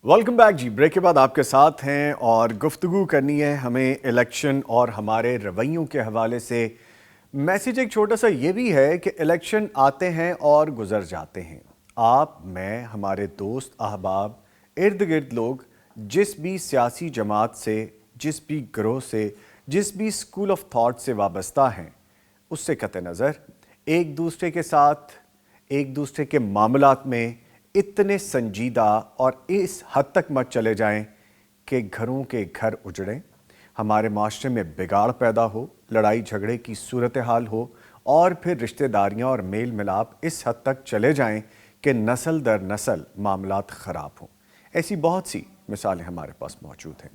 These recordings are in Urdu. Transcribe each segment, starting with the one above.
ویلکم بیک جی. بریک کے بعد آپ کے ساتھ ہیں اور گفتگو کرنی ہے ہمیں الیکشن اور ہمارے رویوں کے حوالے سے. میسیج ایک چھوٹا سا یہ بھی ہے کہ الیکشن آتے ہیں اور گزر جاتے ہیں. آپ، میں، ہمارے دوست احباب، ارد گرد لوگ جس بھی سیاسی جماعت سے، جس بھی گروہ سے، جس بھی اسکول آف تھاٹ سے وابستہ ہیں، اس سے قطع نظر ایک دوسرے کے ساتھ، ایک دوسرے کے معاملات میں اتنے سنجیدہ اور اس حد تک مت چلے جائیں کہ گھروں کے گھر اجڑیں، ہمارے معاشرے میں بگاڑ پیدا ہو، لڑائی جھگڑے کی صورتحال ہو، اور پھر رشتہ داریاں اور میل ملاپ اس حد تک چلے جائیں کہ نسل در نسل معاملات خراب ہوں. ایسی بہت سی مثالیں ہمارے پاس موجود ہیں.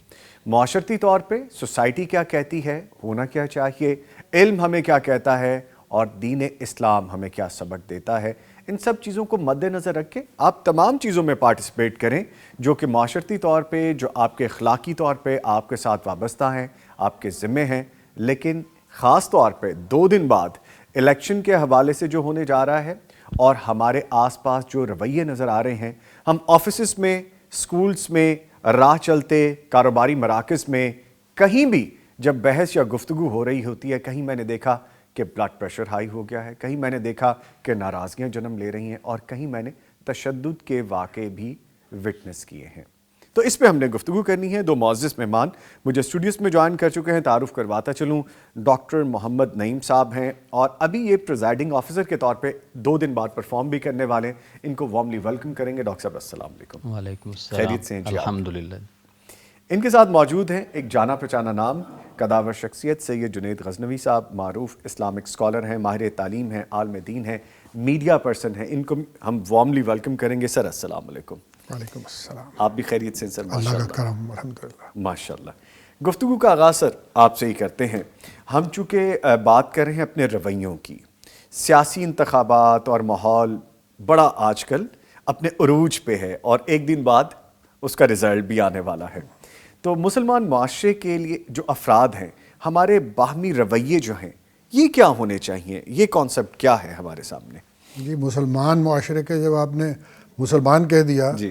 معاشرتی طور پہ سوسائٹی کیا کہتی ہے، ہونا کیا چاہیے، علم ہمیں کیا کہتا ہے، اور دین اسلام ہمیں کیا سبق دیتا ہے، ان سب چیزوں کو مد نظر رکھ کے آپ تمام چیزوں میں پارٹیسپیٹ کریں جو کہ معاشرتی طور پہ، جو آپ کے اخلاقی طور پہ آپ کے ساتھ وابستہ ہیں، آپ کے ذمے ہیں. لیکن خاص طور پہ 2 دن بعد الیکشن کے حوالے سے جو ہونے جا رہا ہے اور ہمارے آس پاس جو رویے نظر آ رہے ہیں، ہم آفیسز میں، سکولز میں، راہ چلتے کاروباری مراکز میں، کہیں بھی جب بحث یا گفتگو ہو رہی ہوتی ہے، کہیں میں نے دیکھا کہ بلڈ پریشر ہائی ہو گیا ہے، کہیں میں نے دیکھا کہ ناراضگیاں جنم لے رہی ہیں، اور کہیں میں نے تشدد کے واقعے بھی وٹنس کیے ہیں. تو اس پہ ہم نے گفتگو کرنی ہے. 2 معزز مہمان مجھے اسٹوڈیوز میں جوائن کر چکے ہیں. تعارف کرواتا چلوں، ڈاکٹر محمد نعیم صاحب ہیں، اور ابھی یہ پریزائڈنگ آفیسر کے طور پہ 2 دن بعد پرفارم بھی کرنے والے ہیں. ان کو وارملی ویلکم کریں گے. ڈاکٹر صاحب السلام علیکم. وعلیکم السلام. خیریت سے ہیں جی؟ الحمدللہ. ان کے ساتھ موجود ہیں ایک جانا پہچانا نام، قداور شخصیت، سید جنید غزنوی صاحب، معروف اسلامک اسکالر ہیں، ماہر تعلیم ہیں، عالم دین ہیں، میڈیا پرسن ہیں. ان کو ہم وارملی ویلکم کریں گے. سر السلام علیکم. وعلیکم السلام. آپ بھی خیریت سے ہیں سر؟ اللہ کا کرم الحمدللہ. ماشاءاللہ. گفتگو کا آغاز سر آپ سے ہی کرتے ہیں. ہم چونکہ بات کر رہے ہیں اپنے رویوں کی، سیاسی انتخابات اور ماحول بڑا آج کل اپنے عروج پہ ہے، اور ایک دن بعد اس کا رزلٹ بھی آنے والا ہے. تو مسلمان معاشرے کے لیے جو افراد ہیں، ہمارے باہمی رویے جو ہیں، یہ کیا ہونے چاہیے؟ یہ کانسیپٹ کیا ہے ہمارے سامنے؟ جی، مسلمان معاشرے کے جب آپ نے مسلمان کہہ دیا جی،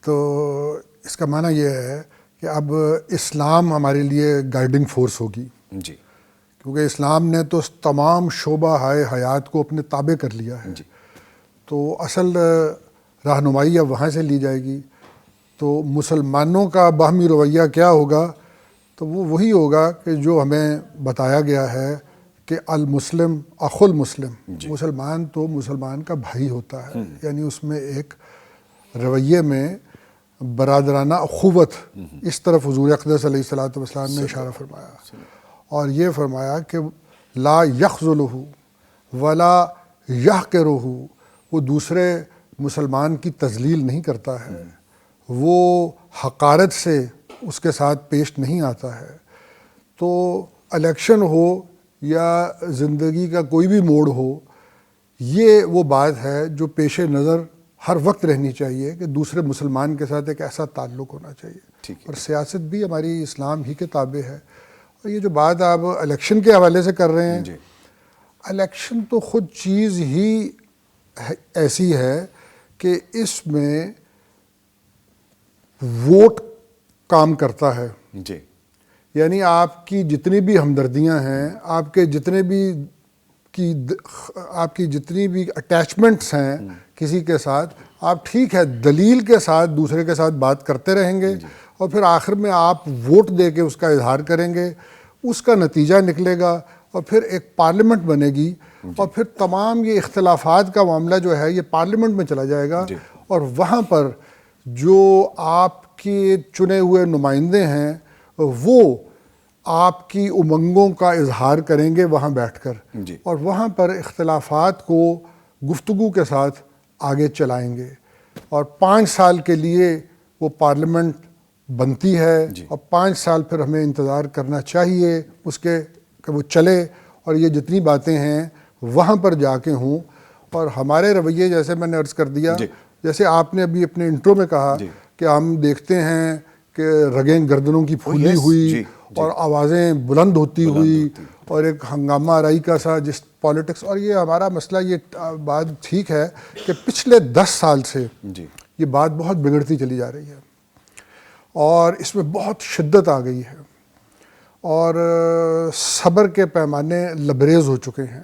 تو اس کا معنی یہ ہے کہ اب اسلام ہمارے لیے گائیڈنگ فورس ہوگی. جی، کیونکہ اسلام نے تو تمام شعبہ حیات کو اپنے تابع کر لیا ہے. جی، تو اصل رہنمائی اب وہاں سے لی جائے گی. تو مسلمانوں کا باہمی رویہ کیا ہوگا؟ تو وہ وہی ہوگا کہ جو ہمیں بتایا گیا ہے کہ المسلم اخو المسلم. مسلمان تو مسلمان کا بھائی ہوتا ہے. یعنی اس میں ایک رویے میں برادرانہ اخوت، اس طرف حضور اقدس علیہ الصلوۃ والسلام نے اشارہ فرمایا، اور یہ فرمایا کہ لا یخذلہ ولا یحقرہ. وہ دوسرے مسلمان کی تذلیل نہیں کرتا ہے، وہ حقارت سے اس کے ساتھ پیش نہیں آتا ہے. تو الیکشن ہو یا زندگی کا کوئی بھی موڑ ہو، یہ وہ بات ہے جو پیش نظر ہر وقت رہنی چاہیے کہ دوسرے مسلمان کے ساتھ ایک ایسا تعلق ہونا چاہیے. اور سیاست بھی ہماری اسلام ہی کے تابع ہے. اور یہ جو بات آپ الیکشن کے حوالے سے کر رہے ہیں، الیکشن تو خود چیز ہی ایسی ہے کہ اس میں ووٹ کام کرتا ہے. جی، یعنی آپ کی جتنی بھی ہمدردیاں ہیں، آپ کے جتنے بھی آپ کی جتنی بھی اٹیچمنٹس ہیں کسی کے ساتھ، آپ ٹھیک ہے دلیل کے ساتھ دوسرے کے ساتھ بات کرتے رہیں گے، اور پھر آخر میں آپ ووٹ دے کے اس کا اظہار کریں گے، اس کا نتیجہ نکلے گا، اور پھر ایک پارلیمنٹ بنے گی، اور پھر تمام یہ اختلافات کا معاملہ جو ہے یہ پارلیمنٹ میں چلا جائے گا. اور وہاں پر جو آپ کے چنے ہوئے نمائندے ہیں وہ آپ کی امنگوں کا اظہار کریں گے وہاں بیٹھ کر، اور وہاں پر اختلافات کو گفتگو کے ساتھ آگے چلائیں گے. اور 5 سال کے لیے وہ پارلیمنٹ بنتی ہے اور 5 سال پھر ہمیں انتظار کرنا چاہیے اس کے کہ وہ چلے اور یہ جتنی باتیں ہیں وہاں پر جا کے ہوں. اور ہمارے رویے جیسے میں نے عرض کر دیا, جیسے آپ نے ابھی اپنے انٹرو میں کہا کہ ہم دیکھتے ہیں کہ رگیں گردنوں کی پھولی ہوئی اور آوازیں بلند ہوتی ہوئی اور ایک ہنگامہ آرائی کا سا جس پالیٹکس, اور یہ ہمارا مسئلہ, یہ بات ٹھیک ہے کہ پچھلے 10 سال سے یہ بات بہت بگڑتی چلی جا رہی ہے اور اس میں بہت شدت آ گئی ہے اور صبر کے پیمانے لبریز ہو چکے ہیں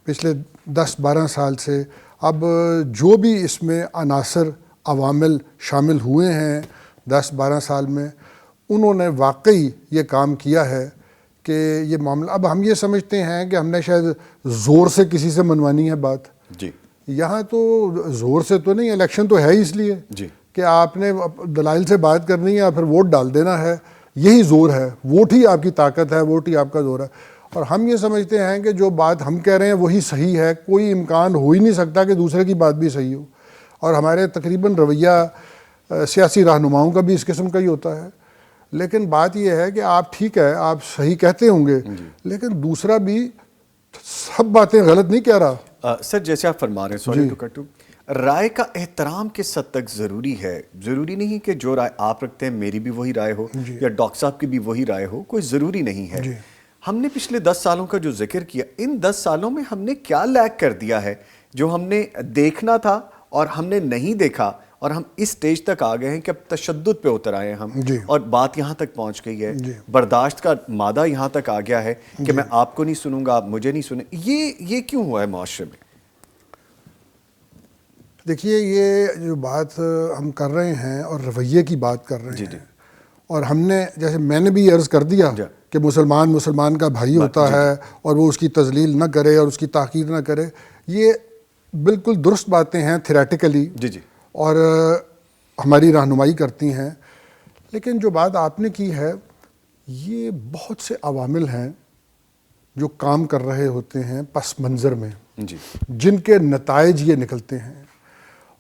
پچھلے 10-12 سال سے. اب جو بھی اس میں عناصر عوامل شامل ہوئے ہیں 10-12 سال میں, انہوں نے واقعی یہ کام کیا ہے کہ یہ معاملہ, اب ہم یہ سمجھتے ہیں کہ ہم نے شاید زور سے کسی سے منوانی ہے بات. یہاں تو زور سے تو نہیں, الیکشن تو ہے ہی اس لیے کہ آپ نے دلائل سے بات کرنی ہے یا پھر ووٹ ڈال دینا ہے, یہی زور ہے, ووٹ ہی آپ کی طاقت ہے, ووٹ ہی آپ کا زور ہے. اور ہم یہ سمجھتے ہیں کہ جو بات ہم کہہ رہے ہیں وہی صحیح ہے, کوئی امکان ہو ہی نہیں سکتا کہ دوسرے کی بات بھی صحیح ہو. اور ہمارے تقریباً رویہ سیاسی رہنماؤں کا بھی اس قسم کا ہی ہوتا ہے. لیکن بات یہ ہے کہ آپ ٹھیک ہے, آپ صحیح کہتے ہوں گے, لیکن دوسرا بھی سب باتیں غلط نہیں کہہ رہا. سر جیسے آپ فرما رہے ہیں, سوری ٹو کٹ یو, رائے کا احترام کس حد تک ضروری ہے؟ ضروری نہیں کہ جو رائے آپ رکھتے ہیں میری بھی وہی رائے ہو یا ڈاکٹر صاحب کی بھی وہی رائے ہو, کوئی ضروری نہیں ہے. ہم نے پچھلے 10 سالوں کا جو ذکر کیا, ان 10 سالوں میں ہم نے کیا لیک کر دیا ہے جو ہم نے دیکھنا تھا اور ہم نے نہیں دیکھا, اور ہم اس سٹیج تک آ گئے ہیں کہ اب تشدد پہ اتر آئے ہیں ہم, اور بات یہاں تک پہنچ گئی ہے, برداشت کا مادہ یہاں تک آ گیا ہے کہ میں آپ کو نہیں سنوں گا, آپ مجھے نہیں سنیں. یہ کیوں ہوا ہے معاشرے میں؟ دیکھیے, یہ جو بات ہم کر رہے ہیں اور رویے کی بات کر رہے ہیں, اور ہم نے, جیسے میں نے بھی عرض کر دیا کہ مسلمان کا بھائی ہوتا ہے اور وہ اس کی تذلیل نہ کرے اور اس کی تحقیر نہ کرے, یہ بالکل درست باتیں ہیں تھیریٹیکلی اور ہماری رہنمائی کرتی ہیں. لیکن جو بات آپ نے کی ہے, یہ بہت سے عوامل ہیں جو کام کر رہے ہوتے ہیں پس منظر میں, جن کے نتائج یہ نکلتے ہیں,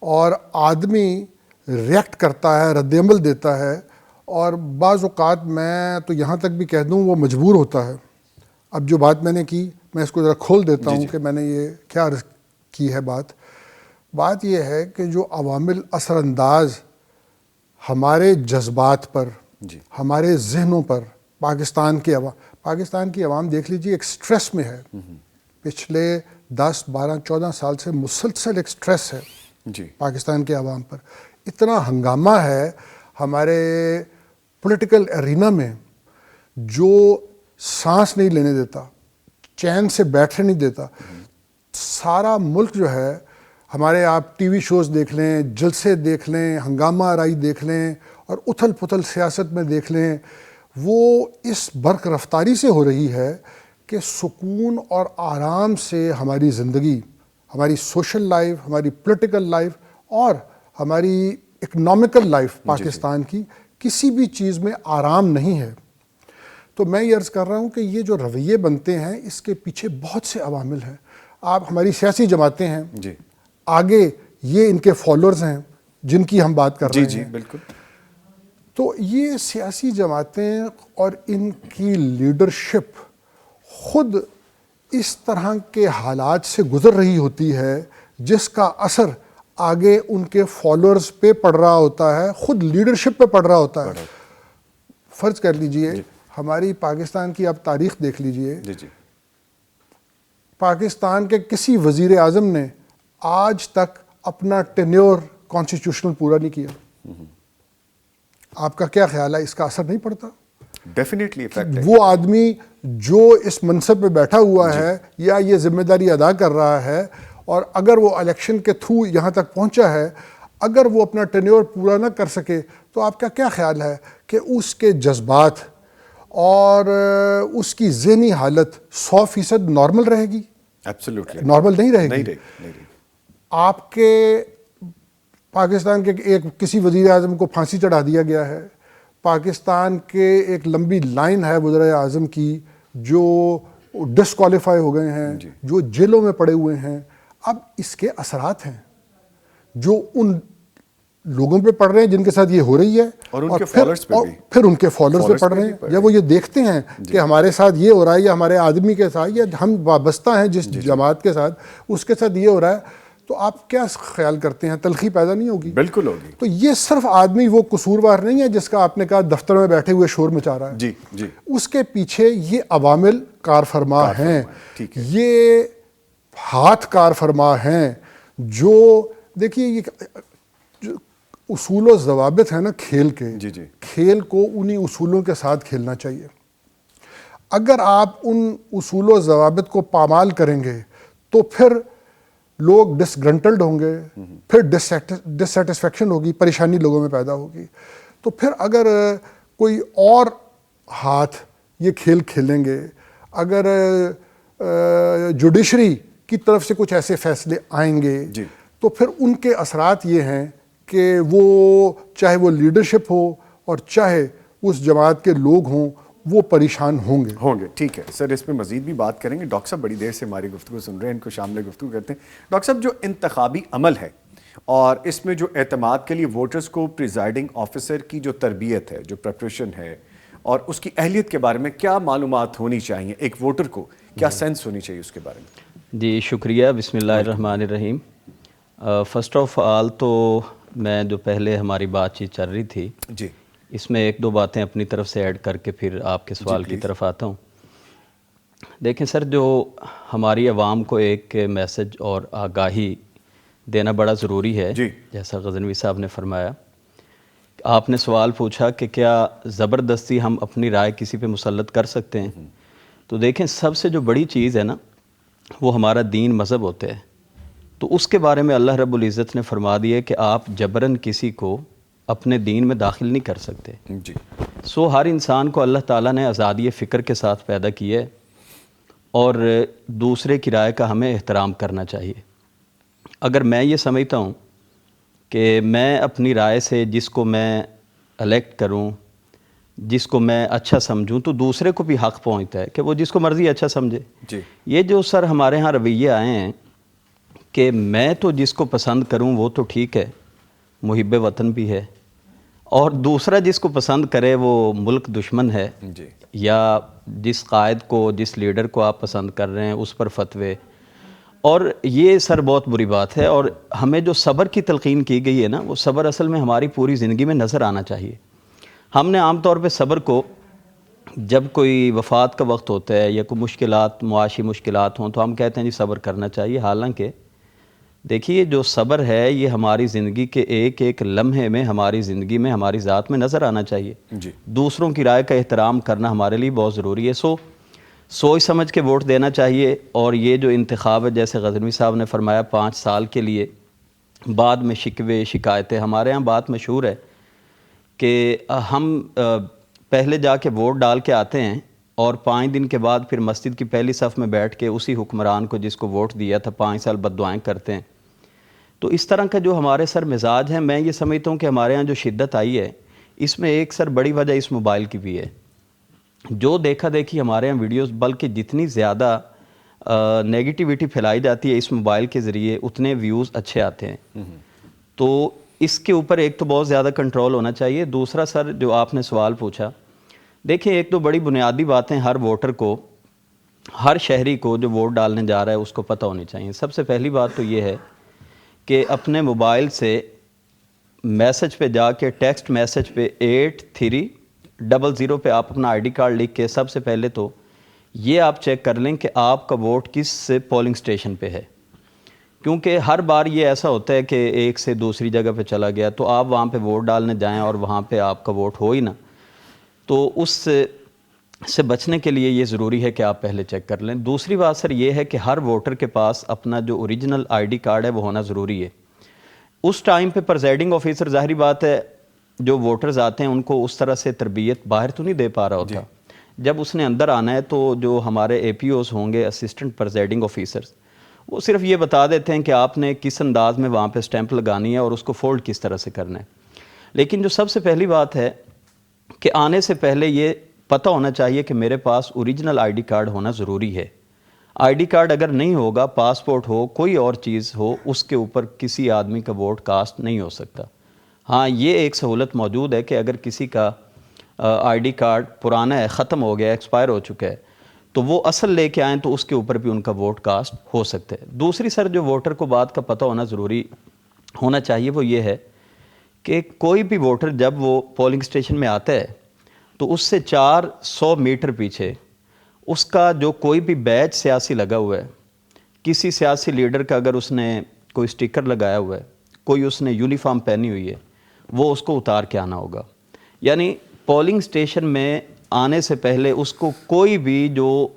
اور آدمی ریئیکٹ کرتا ہے, رد عمل دیتا ہے, اور بعض اوقات میں تو یہاں تک بھی کہہ دوں وہ مجبور ہوتا ہے. اب جو بات میں نے کی, میں اس کو ذرا کھول دیتا ہوں کہ میں نے یہ کیا عرض کی ہے. بات یہ ہے کہ جو عوامل اثر انداز ہمارے جذبات پر, ہمارے ذہنوں پر, پاکستان کی عوام دیکھ لیجیے ایک سٹریس میں ہے. پچھلے 10, 12, 14 سال سے مسلسل ایک سٹریس ہے پاکستان کے عوام پر. اتنا ہنگامہ ہے ہمارے پولیٹیکل ایرینا میں جو سانس نہیں لینے دیتا, چین سے بیٹھنے نہیں دیتا. سارا ملک جو ہے ہمارے, آپ ٹی وی شوز دیکھ لیں, جلسے دیکھ لیں, ہنگامہ آرائی دیکھ لیں, اور اتھل پتھل سیاست میں دیکھ لیں, وہ اس برق رفتاری سے ہو رہی ہے کہ سکون اور آرام سے ہماری زندگی, ہماری سوشل لائف, ہماری پولیٹیکل لائف اور ہماری اکنامکل لائف پاکستان کی کسی بھی چیز میں آرام نہیں ہے. تو میں یہ عرض کر رہا ہوں کہ یہ جو رویے بنتے ہیں اس کے پیچھے بہت سے عوامل ہیں. آپ ہماری سیاسی جماعتیں ہیں, آگے یہ ان کے فالوورز ہیں جن کی ہم بات کر رہے ہیں. بالکل. تو یہ سیاسی جماعتیں اور ان کی لیڈرشپ خود اس طرح کے حالات سے گزر رہی ہوتی ہے جس کا اثر آگے ان کے فالوورز پہ پڑ رہا ہوتا ہے, خود لیڈرشپ پہ پڑ رہا ہوتا ہے. فرض کر لیجئے ہماری پاکستان کی آپ تاریخ دیکھ لیجئے, پاکستان کے کسی وزیر اعظم نے آج تک اپنا ٹینیور کانسٹیٹیوشنل پورا نہیں کیا. آپ کا کیا خیال ہے, اس کا اثر نہیں پڑتا؟ ڈیفینیٹلی افیکٹ ہے. وہ آدمی جو اس منصب پہ بیٹھا ہوا ہے یا یہ ذمہ داری ادا کر رہا ہے, اور اگر وہ الیکشن کے تھرو یہاں تک پہنچا ہے, اگر وہ اپنا ٹینیور پورا نہ کر سکے تو آپ کا کیا خیال ہے کہ اس کے جذبات اور اس کی ذہنی حالت 100% نارمل رہے گی؟ ایبسلیوٹلی نارمل نہیں رہے گی. آپ کے پاکستان کے ایک کسی وزیر اعظم کو پھانسی چڑھا دیا گیا ہے, پاکستان کے ایک لمبی لائن ہے وزراء اعظم کی جو ڈسکوالیفائی ہو گئے ہیں, جو جیلوں میں پڑے ہوئے ہیں. اب اس کے اثرات ہیں جو ان لوگوں پہ پڑ رہے ہیں جن کے ساتھ یہ ہو رہی ہے، اور ان کے فالوورز پہ بھی، پھر ان کے فالوورز پہ پڑ رہے ہیں. جب وہ یہ دیکھتے ہیں کہ ہمارے ساتھ یہ ہو رہا ہے، یا ہمارے آدمی کے ساتھ، یا ہم وابستہ ہیں جس جماعت کے ساتھ، اس کے ساتھ یہ ہو رہا ہے، تو آپ کیا خیال کرتے ہیں؟ تلخی پیدا نہیں ہوگی؟ بالکل ہوگی. تو یہ صرف آدمی وہ قصوروار نہیں ہے جس کا آپ نے کہا دفتر میں بیٹھے ہوئے شور مچا رہا ہے. جی جی، اس کے پیچھے یہ عوامل کار فرما ہیں، ٹھیک ہے. یہ ہاتھ کار فرما ہیں. جو دیکھیے یہ جو اصول و ضوابط ہیں نا کھیل کے، جی جی، کھیل کو انہی اصولوں کے ساتھ کھیلنا چاہیے. اگر آپ ان اصول و ضوابط کو پامال کریں گے تو پھر لوگ ڈسگرنٹلڈ ہوں گے، پھر ڈسسیٹسفیکشن ہوگی، پریشانی لوگوں میں پیدا ہوگی. تو پھر اگر کوئی اور ہاتھ یہ کھیل کھیلیں گے، اگر جوڈیشری کی طرف سے کچھ ایسے فیصلے آئیں گے، تو پھر ان کے اثرات یہ ہیں کہ وہ چاہے وہ لیڈرشپ ہو اور چاہے اس جماعت کے لوگ ہوں، وہ پریشان ہوں گے. ٹھیک ہے سر، اس پہ مزید بھی بات کریں گے. ڈاکٹر صاحب بڑی دیر سے ہماری گفتگو سن رہے ہیں، ان کو شامل گفتگو کرتے ہیں. ڈاکٹر صاحب، جو انتخابی عمل ہے اور اس میں جو اعتماد کے لیے ووٹرز کو پریزائڈنگ آفیسر کی جو تربیت ہے، جو پریپریشن ہے، اور اس کی اہلیت کے بارے میں کیا معلومات ہونی چاہیے؟ ایک ووٹر کو کیا سینس ہونی چاہیے اس کے بارے میں؟ جی شکریہ. بسم اللہ الرحمن الرحیم. فرسٹ آف آل تو میں جو پہلے ہماری بات چیت چل رہی تھی، جی، اس میں ایک دو باتیں اپنی طرف سے ایڈ کر کے پھر آپ کے سوال کی طرف آتا ہوں. دیکھیں سر، جو ہماری عوام کو ایک میسج اور آگاہی دینا بڑا ضروری ہے. جیسا غزنوی صاحب نے فرمایا، آپ نے سوال پوچھا کہ کیا زبردستی ہم اپنی رائے کسی پہ مسلط کر سکتے ہیں. تو دیکھیں، سب سے جو بڑی چیز ہے نا، وہ ہمارا دین مذہب ہوتا ہے. تو اس کے بارے میں اللہ رب العزت نے فرما دیا کہ آپ جبراً کسی کو اپنے دین میں داخل نہیں کر سکتے. جی. سو ہر انسان کو اللہ تعالیٰ نے آزادی فکر کے ساتھ پیدا کیا ہے، اور دوسرے کی رائے کا ہمیں احترام کرنا چاہیے. اگر میں یہ سمجھتا ہوں کہ میں اپنی رائے سے جس کو میں الیکٹ کروں، جس کو میں اچھا سمجھوں، تو دوسرے کو بھی حق پہنچتا ہے کہ وہ جس کو مرضی اچھا سمجھے. یہ جو سر ہمارے ہاں رویے آئے ہیں کہ میں تو جس کو پسند کروں وہ تو ٹھیک ہے، محب وطن بھی ہے، اور دوسرا جس کو پسند کرے وہ ملک دشمن ہے، یا جس قائد کو، جس لیڈر کو آپ پسند کر رہے ہیں اس پر فتوے. اور یہ سر بہت بری بات ہے. اور ہمیں جو صبر کی تلقین کی گئی ہے نا، وہ صبر اصل میں ہماری پوری زندگی میں نظر آنا چاہیے. ہم نے عام طور پہ صبر کو جب کوئی وفات کا وقت ہوتا ہے یا کوئی مشکلات، معاشی مشکلات ہوں، تو ہم کہتے ہیں جی صبر کرنا چاہیے. حالانکہ دیکھیے، جو صبر ہے یہ ہماری زندگی کے ایک ایک لمحے میں، ہماری زندگی میں، ہماری ذات میں نظر آنا چاہیے. دوسروں کی رائے کا احترام کرنا ہمارے لیے بہت ضروری ہے. سوچ سمجھ کے ووٹ دینا چاہیے. اور یہ جو انتخاب ہے، جیسے غزنوی صاحب نے فرمایا 5 سال کے لیے، بعد میں شکوے شکایتیں. ہمارے ہاں بات مشہور ہے کہ ہم پہلے جا کے ووٹ ڈال کے آتے ہیں، اور 5 دن کے بعد پھر مسجد کی پہلی صف میں بیٹھ کے اسی حکمران کو جس کو ووٹ دیا تھا 5 سال بد دعائیں کرتے ہیں. تو اس طرح کا جو ہمارے سر مزاج ہے، میں یہ سمجھتا ہوں کہ ہمارے ہاں جو شدت آئی ہے، اس میں ایک سر بڑی وجہ اس موبائل کی بھی ہے. جو دیکھا دیکھی ہمارے ہاں ویڈیوز، بلکہ جتنی زیادہ نیگیٹیوٹی پھیلائی جاتی ہے اس موبائل کے ذریعے، اتنے ویوز اچھے آتے ہیں. تو اس کے اوپر ایک تو بہت زیادہ کنٹرول ہونا چاہیے. دوسرا سر، جو آپ نے سوال پوچھا، دیکھیں ایک تو بڑی بنیادی باتیں ہر ووٹر کو، ہر شہری کو جو ووٹ ڈالنے جا رہا ہے اس کو پتہ ہونی چاہیے. سب سے پہلی بات تو یہ ہے کہ اپنے موبائل سے میسج پہ جا کے، ٹیکسٹ میسج پہ 8300 پہ آپ اپنا آئی ڈی کارڈ لکھ کے سب سے پہلے تو یہ آپ چیک کر لیں کہ آپ کا ووٹ کس پولنگ سٹیشن پہ ہے. کیونکہ ہر بار یہ ایسا ہوتا ہے کہ ایک سے دوسری جگہ پہ چلا گیا، تو آپ وہاں پہ ووٹ ڈالنے جائیں اور وہاں پہ آپ کا ووٹ ہو ہی نہ. تو اس سے بچنے کے لیے یہ ضروری ہے کہ آپ پہلے چیک کر لیں. دوسری بات سر یہ ہے کہ ہر ووٹر کے پاس اپنا جو اوریجنل آئی ڈی کارڈ ہے وہ ہونا ضروری ہے. اس ٹائم پہ پریزائڈنگ آفیسر، ظاہری بات ہے جو ووٹرز آتے ہیں ان کو اس طرح سے تربیت باہر تو نہیں دے پا رہا ہوتا. جب اس نے اندر آنا ہے تو جو ہمارے اے پی اوز ہوں گے، اسسٹنٹ پریزائڈنگ آفیسرز، وہ صرف یہ بتا دیتے ہیں کہ آپ نے کس انداز میں وہاں پہ سٹیمپ لگانی ہے اور اس کو فولڈ کس طرح سے کرنا ہے. لیکن جو سب سے پہلی بات ہے کہ آنے سے پہلے یہ پتہ ہونا چاہیے کہ میرے پاس اوریجنل آئی ڈی کارڈ ہونا ضروری ہے. آئی ڈی کارڈ اگر نہیں ہوگا، پاسپورٹ ہو، کوئی اور چیز ہو، اس کے اوپر کسی آدمی کا ووٹ کاسٹ نہیں ہو سکتا. ہاں یہ ایک سہولت موجود ہے کہ اگر کسی کا آئی ڈی کارڈ پرانا ہے، ختم ہو گیا، ایکسپائر ہو چکا ہے، تو وہ اصل لے کے آئیں تو اس کے اوپر بھی ان کا ووٹ کاسٹ ہو سکتے ہیں۔ دوسری سر جو ووٹر کو بات کا پتہ ہونا ضروری ہونا چاہیے وہ یہ ہے کہ کوئی بھی ووٹر جب وہ پولنگ اسٹیشن میں آتا ہے تو اس سے 400 میٹر پیچھے اس کا جو کوئی بھی بیچ سیاسی لگا ہوا ہے، کسی سیاسی لیڈر کا اگر اس نے کوئی سٹیکر لگایا ہوا ہے، کوئی اس نے یونیفارم پہنی ہوئی ہے، وہ اس کو اتار کے آنا ہوگا۔ یعنی پولنگ اسٹیشن میں آنے سے پہلے اس کو کوئی بھی جو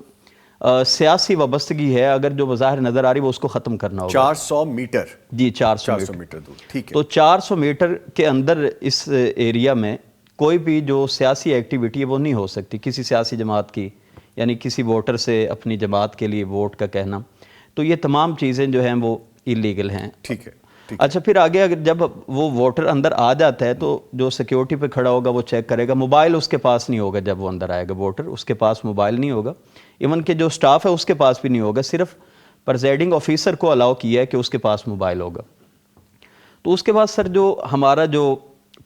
سیاسی وابستگی ہے اگر جو بظاہر نظر آ رہی وہ اس کو ختم کرنا ہوگا۔ 400 میٹر؟ جی 400 میٹر دور، ٹھیک ہے۔ تو 400 میٹر کے اندر اس ایریا میں کوئی بھی جو سیاسی ایکٹیویٹی ہے وہ نہیں ہو سکتی کسی سیاسی جماعت کی، یعنی کسی ووٹر سے اپنی جماعت کے لیے ووٹ کا کہنا، تو یہ تمام چیزیں جو ہیں وہ ایلیگل ہیں۔ ٹھیک ہے۔ اچھا پھر آگے اگر جب وہ ووٹر اندر آ جاتا ہے تو جو سیکیورٹی پہ کھڑا ہوگا وہ چیک کرے گا، موبائل اس کے پاس نہیں ہوگا، جب وہ اندر آئے گا ووٹر اس کے پاس موبائل نہیں ہوگا، ایون کہ جو سٹاف ہے اس کے پاس بھی نہیں ہوگا، صرف پریزائڈنگ آفیسر کو الاؤ کیا ہے کہ اس کے پاس موبائل ہوگا۔ تو اس کے بعد سر جو ہمارا جو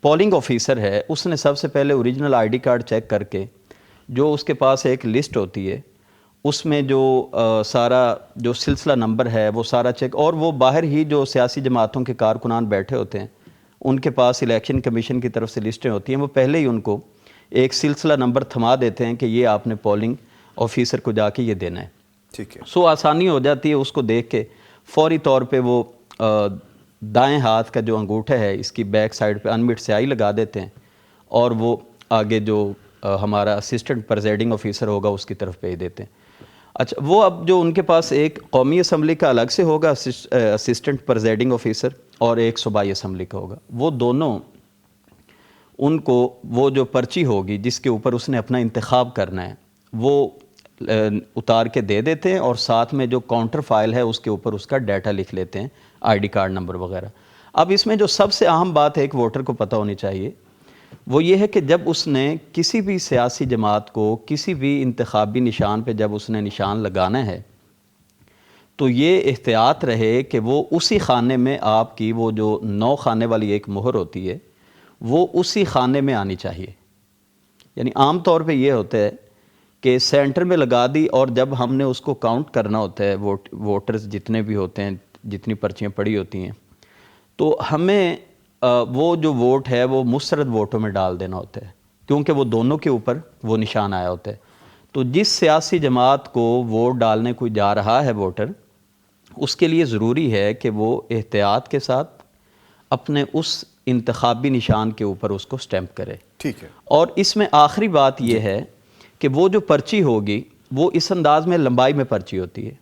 پولنگ آفیسر ہے اس نے سب سے پہلے original I D card check کر کے جو اس کے پاس ایک لسٹ ہوتی ہے اس میں جو سارا جو سلسلہ نمبر ہے وہ سارا چیک، اور وہ باہر ہی جو سیاسی جماعتوں کے کارکنان بیٹھے ہوتے ہیں ان کے پاس الیکشن کمیشن کی طرف سے لسٹیں ہوتی ہیں، وہ پہلے ہی ان کو ایک سلسلہ نمبر تھما دیتے ہیں کہ یہ آپ نے پولنگ آفیسر کو جا کے یہ دینا ہے۔ ٹھیک ہے۔ سو آسانی ہو جاتی ہے اس کو دیکھ کے، فوری طور پہ وہ دائیں ہاتھ کا جو انگوٹھا ہے اس کی بیک سائڈ پہ انمٹ سیاہی لگا دیتے ہیں اور وہ آگے جو ہمارا اسسٹنٹ پریزائڈنگ آفیسر ہوگا اس کی طرف بھیج دیتے ہیں۔ اچھا وہ اب جو ان کے پاس ایک قومی اسمبلی کا الگ سے ہوگا اسسٹنٹ پریزائڈنگ آفیسر اور ایک صوبائی اسمبلی کا ہوگا، وہ دونوں ان کو وہ جو پرچی ہوگی جس کے اوپر اس نے اپنا انتخاب کرنا ہے وہ اتار کے دے دیتے ہیں، اور ساتھ میں جو کاؤنٹر فائل ہے اس کے اوپر اس کا ڈیٹا لکھ لیتے ہیں، آئی ڈی کارڈ نمبر وغیرہ۔ اب اس میں جو سب سے اہم بات ہے ایک ووٹر کو پتہ ہونی چاہیے وہ یہ ہے کہ جب اس نے کسی بھی سیاسی جماعت کو کسی بھی انتخابی نشان پہ جب اس نے نشان لگانا ہے تو یہ احتیاط رہے کہ وہ اسی خانے میں آپ کی وہ جو 9 خانے والی ایک مہر ہوتی ہے وہ اسی خانے میں آنی چاہیے۔ یعنی عام طور پہ یہ ہوتا ہے کہ سینٹر میں لگا دی اور جب ہم نے اس کو کاؤنٹ کرنا ہوتا ہے ووٹرز جتنے بھی ہوتے ہیں جتنی پرچیاں پڑی ہوتی ہیں تو ہمیں وہ جو ووٹ ہے وہ مسرد ووٹوں میں ڈال دینا ہوتا ہے کیونکہ وہ دونوں کے اوپر وہ نشان آیا ہوتا ہے۔ تو جس سیاسی جماعت کو ووٹ ڈالنے کوئی جا رہا ہے ووٹر اس کے لیے ضروری ہے کہ وہ احتیاط کے ساتھ اپنے اس انتخابی نشان کے اوپر اس کو سٹیمپ کرے۔ ٹھیک ہے۔ اور اس میں آخری بات یہ ہے کہ وہ جو پرچی ہوگی وہ اس انداز میں لمبائی میں پرچی ہوتی ہے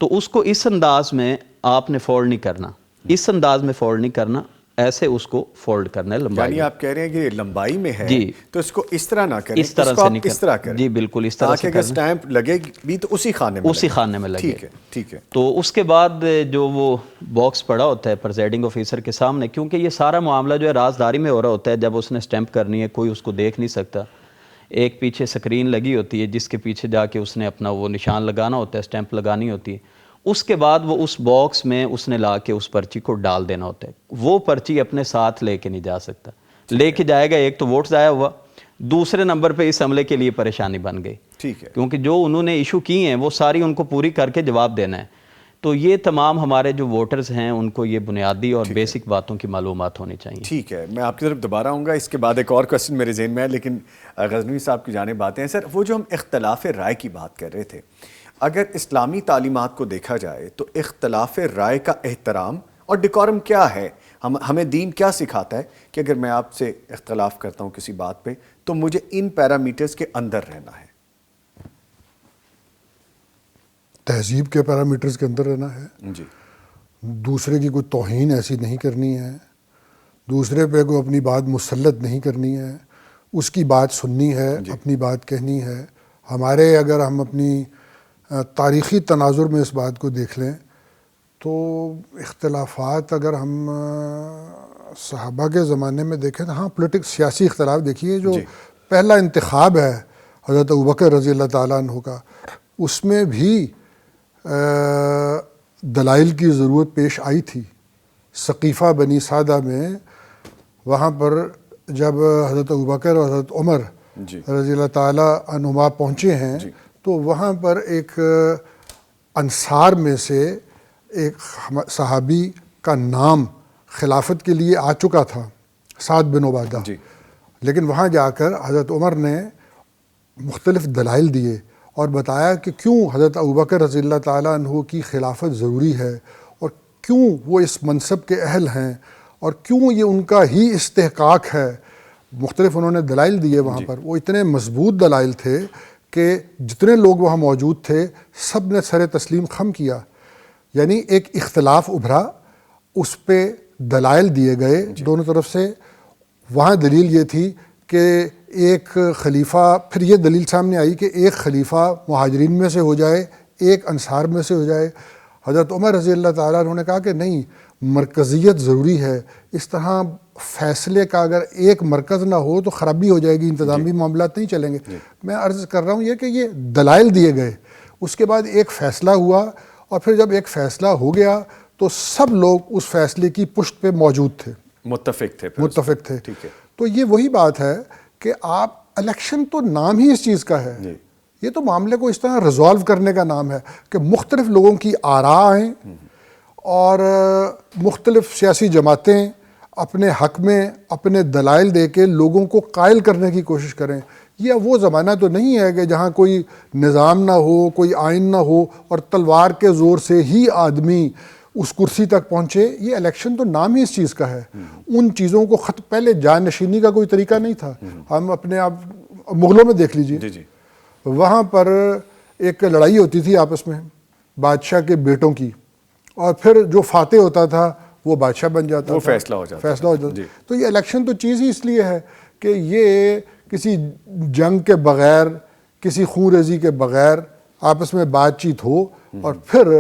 تو اس کو اس انداز میں آپ نے فولڈ نہیں کرنا، اس انداز میں فولڈ نہیں کرنا، ایسے اس کو فولڈ کرنا ہے لمبائی یعنی میں۔ آپ کہہ رہے ہیں کہ لمبائی میں ہے جی تو اس کو اس طرح نہ کریں، اس طرح کو سے آپ نہیں اس طرح کریں، جی بالکل اس طرح سے تاکہ اگر کرنا، سٹیمپ لگے بھی تو اسی خانے میں اسی لگے۔ خانے میں لگے۔ ٹھیک ہے، ٹھیک ہے۔ تو اس کے بعد جو وہ باکس پڑا ہوتا ہے پریزائڈنگ آفیسر کے سامنے، کیونکہ یہ سارا معاملہ جو ہے رازداری میں ہو رہا ہوتا ہے، جب اس نے سٹیمپ کرنی ہے کوئی اس کو دیکھ نہیں سکتا، ایک پیچھے سکرین لگی ہوتی ہے جس کے پیچھے جا کے اس نے اپنا وہ نشان لگانا ہوتا ہے، سٹیمپ لگانی ہوتی ہے، اس کے بعد وہ اس باکس میں اس نے لا کے اس پرچی کو ڈال دینا ہوتا ہے۔ وہ پرچی اپنے ساتھ لے کے نہیں جا سکتا، لے کے جائے گا ایک تو ووٹ ضائع ہوا، دوسرے نمبر پہ اس عملے کے لیے پریشانی بن گئی، ٹھیک ہے۔ کیونکہ جو انہوں نے ایشو کی ہیں وہ ساری ان کو پوری کر کے جواب دینا ہے۔ تو یہ تمام ہمارے جو ووٹرز ہیں ان کو یہ بنیادی اور بیسک باتوں کی معلومات ہونی چاہیے۔ ٹھیک ہے، میں آپ کی طرف دوبارہ آؤں گا، اس کے بعد ایک اور کوسچن میرے ذہن میں ہے، لیکن غزنوی صاحب کی جانب آتے ہیں۔ سر وہ جو ہم اختلاف رائے کی بات کر رہے تھے، اگر اسلامی تعلیمات کو دیکھا جائے تو اختلاف رائے کا احترام اور ڈیکورم کیا ہے؟ ہمیں دین کیا سکھاتا ہے کہ اگر میں آپ سے اختلاف کرتا ہوں کسی بات پہ تو مجھے ان پیرامیٹرز کے اندر رہنا ہے؟ تہذیب کے پیرامیٹرز کے اندر رہنا ہے، جی۔ دوسرے کی کوئی توہین ایسی نہیں کرنی ہے، دوسرے پہ کوئی اپنی بات مسلط نہیں کرنی ہے، اس کی بات سننی ہے، اپنی بات کہنی ہے۔ ہمارے اگر ہم اپنی تاریخی تناظر میں اس بات کو دیکھ لیں تو اختلافات اگر ہم صحابہ کے زمانے میں دیکھیں تو ہاں سیاسی اختلاف دیکھیے، جو پہلا انتخاب ہے حضرت ابوبکر رضی اللہ تعالیٰ عنہ کا، اس میں بھی دلائل کی ضرورت پیش آئی تھی۔ سقیفہ بنی سعدہ میں وہاں پر جب حضرت ابوبکر اور حضرت عمر جی رضی اللہ تعالیٰ عنہما پہنچے ہیں تو وہاں پر ایک انصار میں سے ایک صحابی کا نام خلافت کے لیے آ چکا تھا، سعد بن عبادہ، جی لیکن وہاں جا کر حضرت عمر نے مختلف دلائل دیے اور بتایا کہ کیوں حضرت ابوبکر رضی اللہ تعالیٰ عنہ کی خلافت ضروری ہے اور کیوں وہ اس منصب کے اہل ہیں اور کیوں یہ ان کا ہی استحقاق ہے۔ مختلف انہوں نے دلائل دیے وہاں پر، وہ اتنے مضبوط دلائل تھے کہ جتنے لوگ وہاں موجود تھے سب نے سر تسلیم خم کیا، یعنی ایک اختلاف ابھرا، اس پہ دلائل دیے گئے دونوں طرف سے۔ وہاں دلیل یہ تھی کہ ایک خلیفہ، پھر یہ دلیل سامنے آئی کہ ایک خلیفہ مہاجرین میں سے ہو جائے، ایک انصار میں سے ہو جائے۔ حضرت عمر رضی اللہ تعالیٰ عنہ نے کہا کہ نہیں، مرکزیت ضروری ہے، اس طرح فیصلے کا اگر ایک مرکز نہ ہو تو خرابی ہو جائے گی، انتظامی معاملات نہیں چلیں گے۔ میں عرض کر رہا ہوں یہ کہ یہ دلائل دیے گئے، اس کے بعد ایک فیصلہ ہوا، اور پھر جب ایک فیصلہ ہو گیا تو سب لوگ اس فیصلے کی پشت پہ موجود تھے، متفق تھے، متفق تھے۔ ٹھیک ہے، تو یہ وہی بات ہے کہ آپ الیکشن تو نام ہی اس چیز کا ہے، یہ تو معاملے کو اس طرح ریزالو کرنے کا نام ہے کہ مختلف لوگوں کی آراء آئیں اور مختلف سیاسی جماعتیں اپنے حق میں اپنے دلائل دے کے لوگوں کو قائل کرنے کی کوشش کریں۔ یہ وہ زمانہ تو نہیں ہے کہ جہاں کوئی نظام نہ ہو، کوئی آئین نہ ہو اور تلوار کے زور سے ہی آدمی اس کرسی تک پہنچے۔ یہ الیکشن تو نام ہی اس چیز کا ہے۔ ان چیزوں کو پہلے جانشینی کا کوئی طریقہ نہیں تھا۔ ہم اپنے آپ مغلوں میں دیکھ لیجئے، جی وہاں پر ایک لڑائی ہوتی تھی آپس میں بادشاہ کے بیٹوں کی، اور پھر جو فاتح ہوتا تھا وہ بادشاہ بن جاتا، وہ تھا، فیصلہ ہو جاتا، فیصلہ ہو جاتا۔ تو یہ الیکشن تو چیز ہی اس لیے ہے کہ یہ کسی جنگ کے بغیر، کسی خون ریزی کے بغیر آپس میں بات چیت ہو اور پھر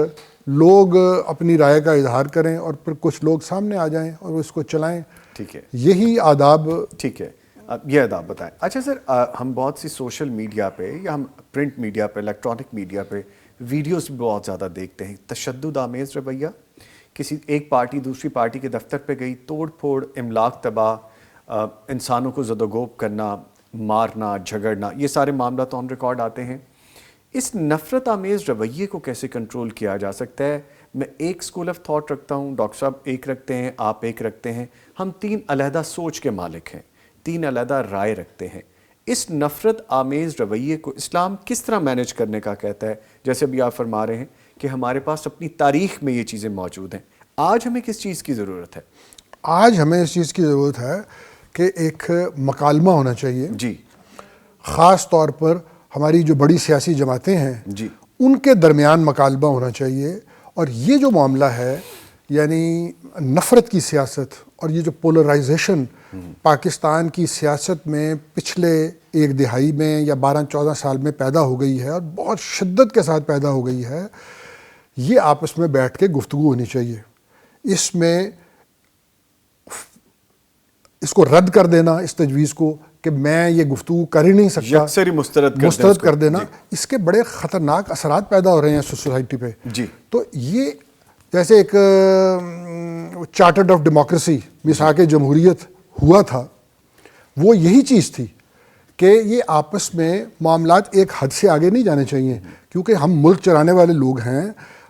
لوگ اپنی رائے کا اظہار کریں اور پھر کچھ لوگ سامنے آ جائیں اور اس کو چلائیں۔ ٹھیک ہے، یہی آداب۔ ٹھیک ہے، اب یہ آداب بتائیں۔ اچھا سر، ہم بہت سی سوشل میڈیا پہ یا ہم پرنٹ میڈیا پہ، الیکٹرانک میڈیا پہ ویڈیوز بھی بہت زیادہ دیکھتے ہیں، تشدد آمیز رویہ، کسی ایک پارٹی دوسری پارٹی کے دفتر پہ گئی، توڑ پھوڑ، املاک تباہ، انسانوں کو زد و گوب کرنا، مارنا، جھگڑنا، یہ سارے معاملات آن ریکارڈ آتے ہیں۔ اس نفرت آمیز رویے کو کیسے کنٹرول کیا جا سکتا ہے؟ میں ایک اسکول آف تھاٹ رکھتا ہوں، ڈاکٹر صاحب ایک رکھتے ہیں، آپ ایک رکھتے ہیں، ہم تین علیحدہ سوچ کے مالک ہیں، تین علیحدہ رائے رکھتے ہیں۔ اس نفرت آمیز رویے کو اسلام کس طرح مینیج کرنے کا کہتا ہے؟ جیسے ابھی آپ فرما رہے ہیں کہ ہمارے پاس اپنی تاریخ میں یہ چیزیں موجود ہیں، آج ہمیں کس چیز کی ضرورت ہے؟ آج ہمیں اس چیز کی ضرورت ہے کہ ایک مکالمہ ہونا چاہیے، جی، خاص طور پر ہماری جو بڑی سیاسی جماعتیں ہیں جی، ان کے درمیان مکالمہ ہونا چاہیے۔ اور یہ جو معاملہ ہے، یعنی نفرت کی سیاست اور یہ جو پولرائزیشن پاکستان کی سیاست میں پچھلے ایک دہائی میں یا 12-14 سال میں پیدا ہو گئی ہے اور بہت شدت کے ساتھ پیدا ہو گئی ہے، یہ آپس میں بیٹھ کے گفتگو ہونی چاہیے۔ اس میں اس کو رد کر دینا، اس تجویز کو کہ میں یہ گفتگو کر ہی نہیں سکتا، یکسر ہی مسترد کر دینا، اس کے بڑے خطرناک اثرات پیدا ہو رہے ہیں سوسائٹی پہ۔ جی، تو یہ جیسے ایک چارٹرڈ آف ڈیموکریسی، میثاق جمہوریت ہوا تھا، وہ یہی چیز تھی کہ یہ آپس میں معاملات ایک حد سے آگے نہیں جانے چاہیے، کیونکہ ہم ملک چلانے والے لوگ ہیں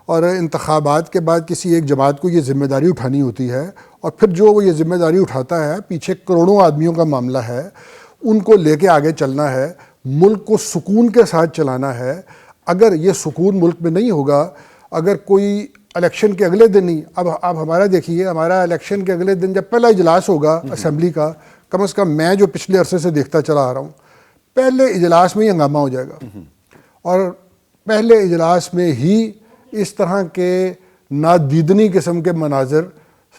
اور انتخابات کے بعد کسی ایک جماعت کو یہ ذمہ داری اٹھانی ہوتی ہے، اور پھر جو وہ یہ ذمہ داری اٹھاتا ہے، پیچھے کروڑوں آدمیوں کا معاملہ ہے، ان کو لے کے آگے چلنا ہے، ملک کو سکون کے ساتھ چلانا ہے۔ اگر یہ سکون ملک میں نہیں ہوگا، اگر کوئی الیکشن کے اگلے دن ہی، اب آپ ہمارا دیکھیے، ہمارا الیکشن کے اگلے دن جب پہلا اجلاس ہوگا اسمبلی کا، کم از کم میں جو پچھلے عرصے سے دیکھتا چلا آ رہا ہوں، پہلے اجلاس میں ہی ہنگامہ ہو جائے گا، اور پہلے اجلاس میں ہی اس طرح کے نادیدنی قسم کے مناظر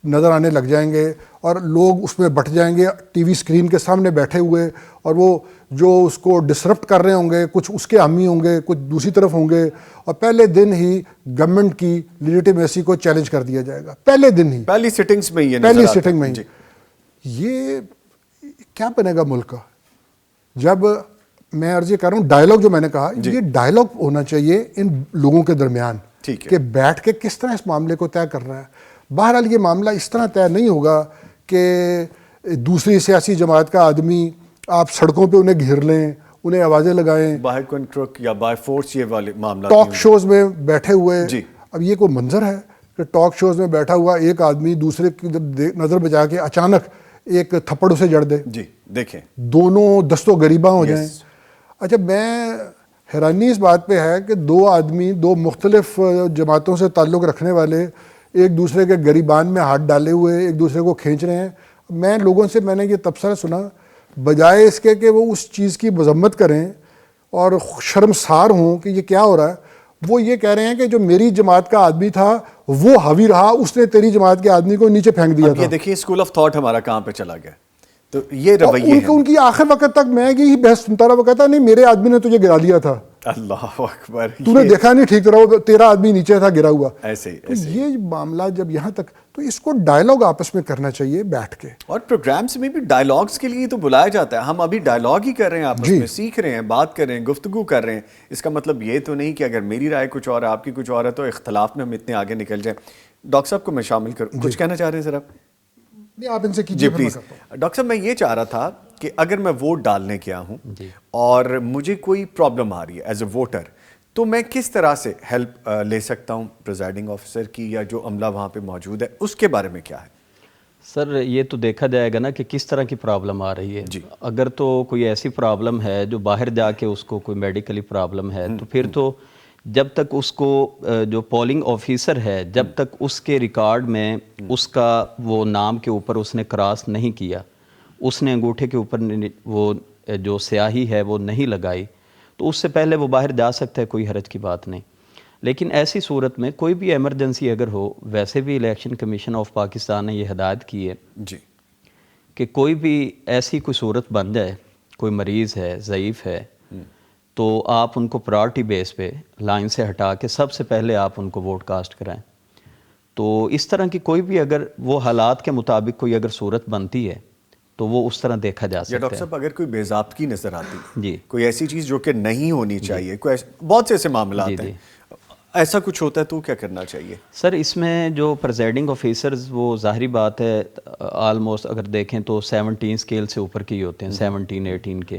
نظر آنے لگ جائیں گے اور لوگ اس میں بٹ جائیں گے، ٹی وی اسکرین کے سامنے بیٹھے ہوئے، اور وہ جو اس کو ڈسرپٹ کر رہے ہوں گے، کچھ اس کے حامی ہوں گے، کچھ دوسری طرف ہوں گے، اور پہلے دن ہی گورنمنٹ کی لیجیٹیمیسی کو چیلنج کر دیا جائے گا، پہلے دن ہی، پہلی سٹنگز میں یہ پہلی سٹنگ میں ہی۔ یہ کیا بنے گا ملک کا؟ جب میں عرض یہ کر رہا ہوں، ڈائلاگ جو میں نے کہا، یہ ڈائلاگ ہونا چاہیے ان لوگوں کے درمیان کہ بیٹھ کے کس طرح اس معاملے کو طے کرنا ہے۔ بہرحال یہ معاملہ اس طرح طے نہیں ہوگا کہ دوسری سیاسی جماعت کا آدمی آپ سڑکوں پہ انہیں گھیر لیں, انہیں آوازیں لگائیں, بائی کنٹرک یا بائی فورس یہ والے معاملات ٹاک شوز میں بیٹھے ہوئے. جی. اب یہ کوئی منظر ہے کہ ٹاک شوز میں بیٹھا ہوا ایک آدمی دوسرے کی نظر بچا کے اچانک ایک تھپڑ اسے جڑ دے, جی دیکھیں دونوں دستوں گریباں ہو جائیں. اچھا, میں حیرانی اس بات پہ ہے کہ دو آدمی دو مختلف جماعتوں سے تعلق رکھنے والے ایک دوسرے کے گریبان میں ہاتھ ڈالے ہوئے ایک دوسرے کو کھینچ رہے ہیں. میں لوگوں سے میں نے یہ تبصرہ سنا, بجائے اس کے کہ وہ اس چیز کی مذمت کریں اور شرمسار ہوں کہ یہ کیا ہو رہا ہے, وہ یہ کہہ رہے ہیں کہ جو میری جماعت کا آدمی تھا وہ حاوی رہا, اس نے تیری جماعت کے آدمی کو نیچے پھینک دیا تھا. یہ دیکھیے اسکول آف تھاٹ ہمارا کہاں پہ چلا گیا. تو یہ رویے ہیں. ان کی آخر وقت تک میں یہی بحث سنتا رہا, وہ کہتا نہیں میرے آدمی نے تجھے گرا دیا تھا, اللہ اکبر, تو نے دیکھا نہیں ٹھیک طرح, تیرا آدمی نیچے تھا گرا ہوا. ایسے ہی تو یہ معاملہ جب یہاں تک, تو اس کو ڈائلاگ آپس میں کرنا چاہیے بیٹھ کے. اور پروگرامز میں بھی ڈائلاگز کے لیے تو بلایا جاتا ہے. ہم ابھی ڈائلاگ ہی کر رہے ہیں, آپس میں سیکھ رہے ہیں, بات کر رہے ہیں, گفتگو کر رہے ہیں. اس کا مطلب یہ تو نہیں کہ اگر میری رائے کچھ اور آپ کی کچھ اور ہے تو اختلاف میں ہم اتنے آگے نکل جائیں. ڈاکٹر صاحب کو میں شامل کروں, کچھ کہنا چاہ رہے ہیں سر آپ؟ نہیں, آپ ان سے جی کیجیے. پلیز. ڈاکٹر صاحب میں یہ چاہ رہا تھا کہ اگر میں ووٹ ڈالنے گیا ہوں اور مجھے کوئی پرابلم آ رہی ہے ایز اے ووٹر, تو میں کس طرح سے ہیلپ لے سکتا ہوں پریزائڈنگ آفیسر کی یا جو عملہ وہاں پہ موجود ہے, اس کے بارے میں کیا ہے؟ سر یہ تو دیکھا جائے گا نا کہ کس طرح کی پرابلم آ رہی ہے. اگر تو کوئی ایسی پرابلم ہے جو باہر جا کے اس کو کوئی میڈیکلی پرابلم ہے, تو پھر تو جب تک اس کو جو پولنگ آفیسر ہے جب تک اس کے ریکارڈ میں اس کا وہ نام کے اوپر اس نے کراس نہیں کیا, اس نے انگوٹھے کے اوپر وہ جو سیاہی ہے وہ نہیں لگائی, تو اس سے پہلے وہ باہر جا سکتا ہے, کوئی حرج کی بات نہیں. لیکن ایسی صورت میں کوئی بھی ایمرجنسی اگر ہو, ویسے بھی الیکشن کمیشن آف پاکستان نے یہ ہدایت کی ہے جی کہ کوئی بھی ایسی کوئی صورت بن جائے, کوئی مریض ہے, ضعیف ہے, تو آپ ان کو پرائرٹی بیس پہ لائن سے ہٹا کے سب سے پہلے آپ ان کو ووٹ کاسٹ کرائیں. تو اس طرح کی کوئی بھی اگر وہ حالات کے مطابق کوئی اگر صورت بنتی ہے تو وہ اس طرح دیکھا جا سکتا ہے. ڈاکٹر صاحب اگر کوئی بے ضابطگی نظر آتی, جی, کوئی ایسی چیز جو کہ نہیں ہونی چاہیے, کوئی بہت سے ایسے معاملات ہیں, ایسا کچھ ہوتا ہے تو کیا کرنا چاہیے؟ سر اس میں جو پریزائڈنگ آفیسرز وہ ظاہری بات ہے آلموسٹ اگر دیکھیں تو 17 اسکیل سے اوپر کے ہی ہوتے ہیں, 17-18 کے.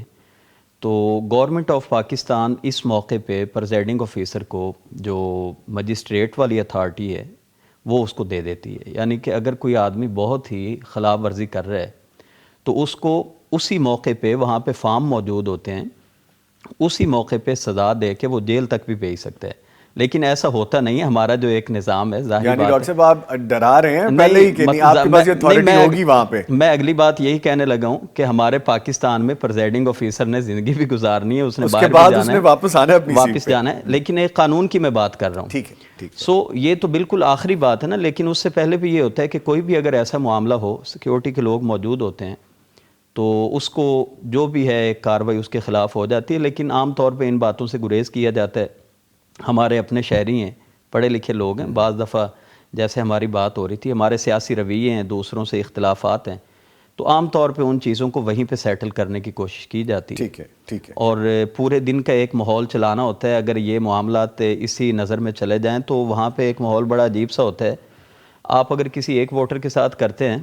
تو گورنمنٹ آف پاکستان اس موقع پہ پریزائڈنگ آفیسر کو جو مجسٹریٹ والی اتھارٹی ہے وہ اس کو دے دیتی ہے. یعنی کہ اگر کوئی آدمی بہت ہی خلاف ورزی کر رہا ہے تو اس کو اسی موقع پہ وہاں پہ فارم موجود ہوتے ہیں, اسی موقع پہ سزا دے کے وہ جیل تک بھی بھیج سکتا ہے. لیکن ایسا ہوتا نہیں ہے, ہمارا جو ایک نظام ہے ظاہر یعنی بات ڈاکٹر صاحب آپ ڈرا رہے ہیں پہلے ہی کہ نہیں آپ کے پاس یہ اتھارٹی ہوگی وہاں پہ. میں اگلی بات یہی کہنے لگا ہوں کہ ہمارے پاکستان میں پریزائڈنگ آفیسر نے زندگی بھی گزارنی ہے, اس نے باہر بھی جانا ہے, واپس آنا ہے اپنی سیٹ واپس جانا ہے, لیکن ایک قانون کی میں بات کر رہا ہوں. ٹھیک ہے. سو یہ تو بالکل آخری بات ہے نا, لیکن اس سے پہلے بھی یہ ہوتا ہے کہ کوئی بھی اگر ایسا معاملہ ہو, سیکیورٹی کے لوگ موجود ہوتے ہیں, تو اس کو جو بھی ہے ایک کارروائی اس کے خلاف ہو جاتی ہے. لیکن عام طور پہ ان باتوں سے گریز کیا جاتا ہے. ہمارے اپنے شہری ہیں, پڑھے لکھے لوگ ہیں, بعض دفعہ جیسے ہماری بات ہو رہی تھی, ہمارے سیاسی رویے ہیں, دوسروں سے اختلافات ہیں, تو عام طور پہ ان چیزوں کو وہیں پہ سیٹل کرنے کی کوشش کی جاتی ہے. ٹھیک ہے. اور پورے دن کا ایک ماحول چلانا ہوتا ہے. اگر یہ معاملات اسی نظر میں چلے جائیں تو وہاں پہ ایک ماحول بڑا عجیب سا ہوتا ہے. آپ اگر کسی ایک ووٹر کے ساتھ کرتے ہیں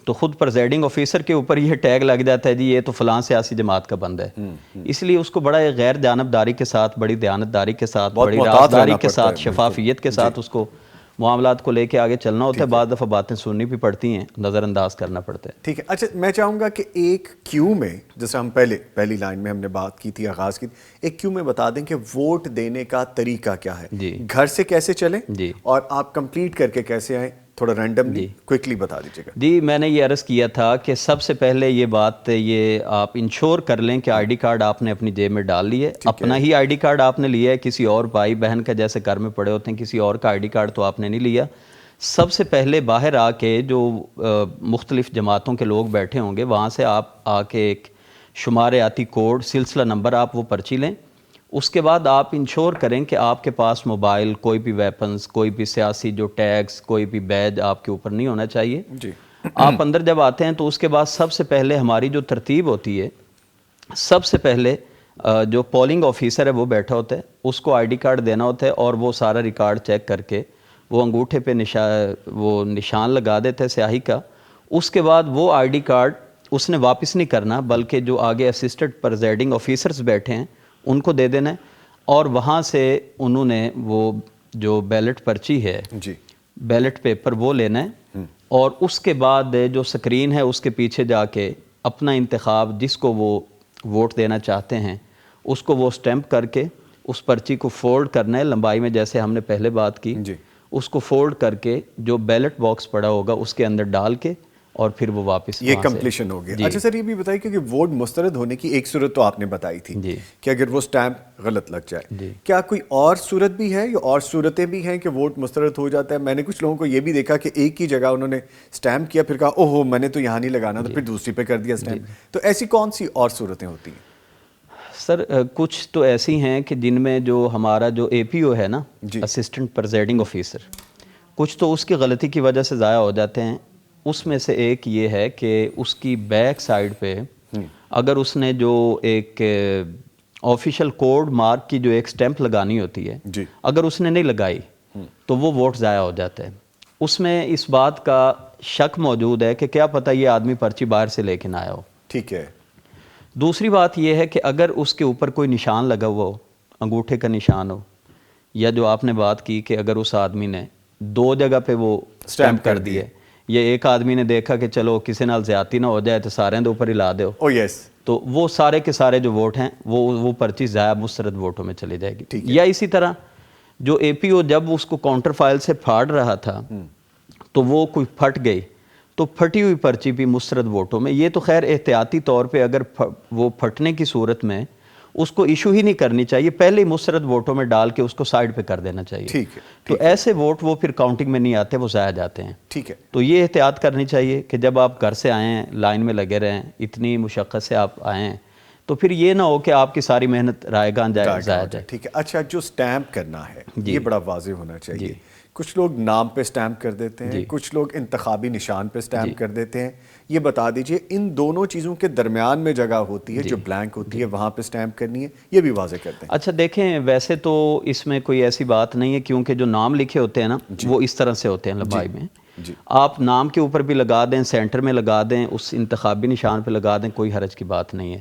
تو خود پریزائڈنگ آفیسر کے اوپر یہ ٹیگ لگ جاتا ہے جی یہ تو فلاں سیاسی جماعت کا بندہ ہے. اس لیے اس کو بڑا غیر جانبداری کے ساتھ, بڑی دیانتداری کے ساتھ, بڑی رازداری کے ساتھ, شفافیت کے ساتھ اس کو معاملات کو لے کے آگے چلنا ہوتا ہے. بعض دفعہ باتیں سننی بھی پڑتی ہیں, نظر انداز کرنا پڑتا ہے. ٹھیک ہے. اچھا میں چاہوں گا کہ ایک کیو میں, جیسے ہم پہلی لائن میں ہم نے بات کی تھی, آغاز کی, ایک کیو میں بتا دیں کہ ووٹ دینے کا طریقہ کیا ہے, گھر سے کیسے چلیں اور آپ کمپلیٹ کر کے کیسے آئیں, تھوڑا رینڈملی کوئکلی بتا دیجیے گا. جی میں نے یہ عرض کیا تھا کہ سب سے پہلے یہ بات یہ آپ انشور کر لیں کہ آئی ڈی کارڈ آپ نے اپنی جیب میں ڈال لی ہے. اپنا ہی آئی ڈی کارڈ آپ نے لیا ہے, کسی اور بھائی بہن کا جیسے گھر میں پڑے ہوتے ہیں کسی اور کا آئی ڈی کارڈ تو آپ نے نہیں لیا. سب سے پہلے باہر آ کے جو مختلف جماعتوں کے لوگ بیٹھے ہوں گے وہاں سے آپ آ کے ایک شماریاتی کوڈ, سلسلہ نمبر آپ وہ پرچی لیں. اس کے بعد آپ انشور کریں کہ آپ کے پاس موبائل, کوئی بھی ویپنز, کوئی بھی سیاسی جو ٹیگز, کوئی بھی بیج آپ کے اوپر نہیں ہونا چاہیے. آپ اندر جب آتے ہیں تو اس کے بعد سب سے پہلے ہماری جو ترتیب ہوتی ہے, سب سے پہلے جو پولنگ آفیسر ہے وہ بیٹھا ہوتا ہے, اس کو آئی ڈی کارڈ دینا ہوتا ہے اور وہ سارا ریکارڈ چیک کر کے وہ انگوٹھے پہ وہ نشان لگا دیتا ہے سیاہی کا. اس کے بعد وہ آئی ڈی کارڈ اس نے واپس نہیں کرنا، بلکہ جو آگے اسسٹنٹ پریزائڈنگ آفیسرز بیٹھے ہیں ان کو دے دینا ہے، اور وہاں سے انہوں نے وہ جو بیلٹ پرچی ہے، جی، بیلٹ پیپر وہ لینا ہے، اور اس کے بعد جو سکرین ہے اس کے پیچھے جا کے اپنا انتخاب جس کو وہ ووٹ دینا چاہتے ہیں اس کو وہ سٹیمپ کر کے اس پرچی کو فولڈ کرنا ہے لمبائی میں، جیسے ہم نے پہلے بات کی، جی، اس کو فولڈ کر کے جو بیلٹ باکس پڑا ہوگا اس کے اندر ڈال کے اور پھر وہ واپس یہ وہاں سے- کمپلیشن ہو گیا۔ جی اچھا سر، یہ بھی بتائیے کہ ووٹ مسترد ہونے کی ایک صورت تو آپ نے بتائی تھی جی کہ اگر وہ سٹیمپ غلط لگ جائے، جی کیا کوئی اور صورت بھی ہے یا اور صورتیں بھی ہیں کہ ووٹ مسترد ہو جاتا ہے؟ میں نے کچھ لوگوں کو یہ بھی دیکھا کہ ایک ہی جگہ انہوں نے سٹیمپ کیا، پھر کہا اوہو میں نے تو یہاں نہیں لگانا، تو پھر دوسری پہ کر دیا سٹیمپ، تو ایسی کون سی اور صورتیں ہوتی ہیں؟ سر کچھ تو ایسی ہیں کہ جن میں جو ہمارا جو اے پی او ہے نا، جی، اسسٹنٹ پریزائڈنگ آفیسر، کچھ تو اس کی غلطی کی وجہ سے ضائع ہو جاتے ہیں۔ اس میں سے ایک یہ ہے کہ اس کی بیک سائڈ پہ اگر اس نے جو ایک آفیشیل کوڈ مارک کی جو ایک سٹیمپ لگانی ہوتی ہے، جی، اگر اس نے نہیں لگائی تو وہ ووٹ ضائع ہو جاتا ہے۔ اس میں اس بات کا شک موجود ہے کہ کیا پتہ یہ آدمی پرچی باہر سے لے کے نہ آیا ہو۔ ٹھیک ہے، دوسری بات یہ ہے کہ اگر اس کے اوپر کوئی نشان لگا ہوا ہو، انگوٹھے کا نشان ہو، یا جو آپ نے بات کی کہ اگر اس آدمی نے 2 جگہ پہ وہ سٹیمپ کر دی ہے، یا ایک آدمی نے دیکھا کہ چلو کسی نال زیادتی نہ ہو جائے تو سارے دے اوپر ہی لا دو، او یس، تو وہ سارے کے سارے جو ووٹ ہیں وہ پرچی ضائع مسترد ووٹوں میں چلی جائے گی۔ یا اسی طرح جو اے پی او جب اس کو کاؤنٹر فائل سے پھاڑ رہا تھا تو وہ کوئی پھٹ گئی، تو پھٹی ہوئی پرچی بھی مسترد ووٹوں میں۔ یہ تو خیر احتیاطی طور پہ اگر وہ پھٹنے کی صورت میں اس کو ایشو ہی نہیں کرنی چاہیے، پہلے ہی مسترد ووٹوں میں ڈال کے اس کو سائڈ پہ کر دینا چاہیے۔ ٹھیک ہے، تو ایسے ووٹ وہ پھر کاؤنٹنگ میں نہیں آتے، وہ ضائع جاتے ہیں۔ ٹھیک ہے، تو یہ احتیاط کرنی چاہیے کہ جب آپ گھر سے آئیں، لائن میں لگے رہیں، اتنی مشقت سے آپ آئیں، تو پھر یہ نہ ہو کہ آپ کی ساری محنت رائے گاں ضائع جائے۔ ٹھیک ہے۔ اچھا، جو سٹیمپ کرنا ہے یہ بڑا واضح ہونا چاہیے۔ کچھ لوگ نام پہ سٹیمپ کر دیتے ہیں، کچھ لوگ انتخابی نشان پہ سٹیمپ کر دیتے ہیں۔ یہ بتا دیجئے ان دونوں چیزوں کے درمیان میں جگہ ہوتی ہے جو بلینک ہوتی ہے، وہاں پہ سٹیمپ کرنی ہے، یہ بھی واضح کرتے ہیں۔ اچھا دیکھیں، ویسے تو اس میں کوئی ایسی بات نہیں ہے، کیونکہ جو نام لکھے ہوتے ہیں نا وہ اس طرح سے ہوتے ہیں لمبائی میں۔ آپ نام کے اوپر بھی لگا دیں، سینٹر میں لگا دیں، اس انتخابی نشان پہ لگا دیں، کوئی حرج کی بات نہیں ہے۔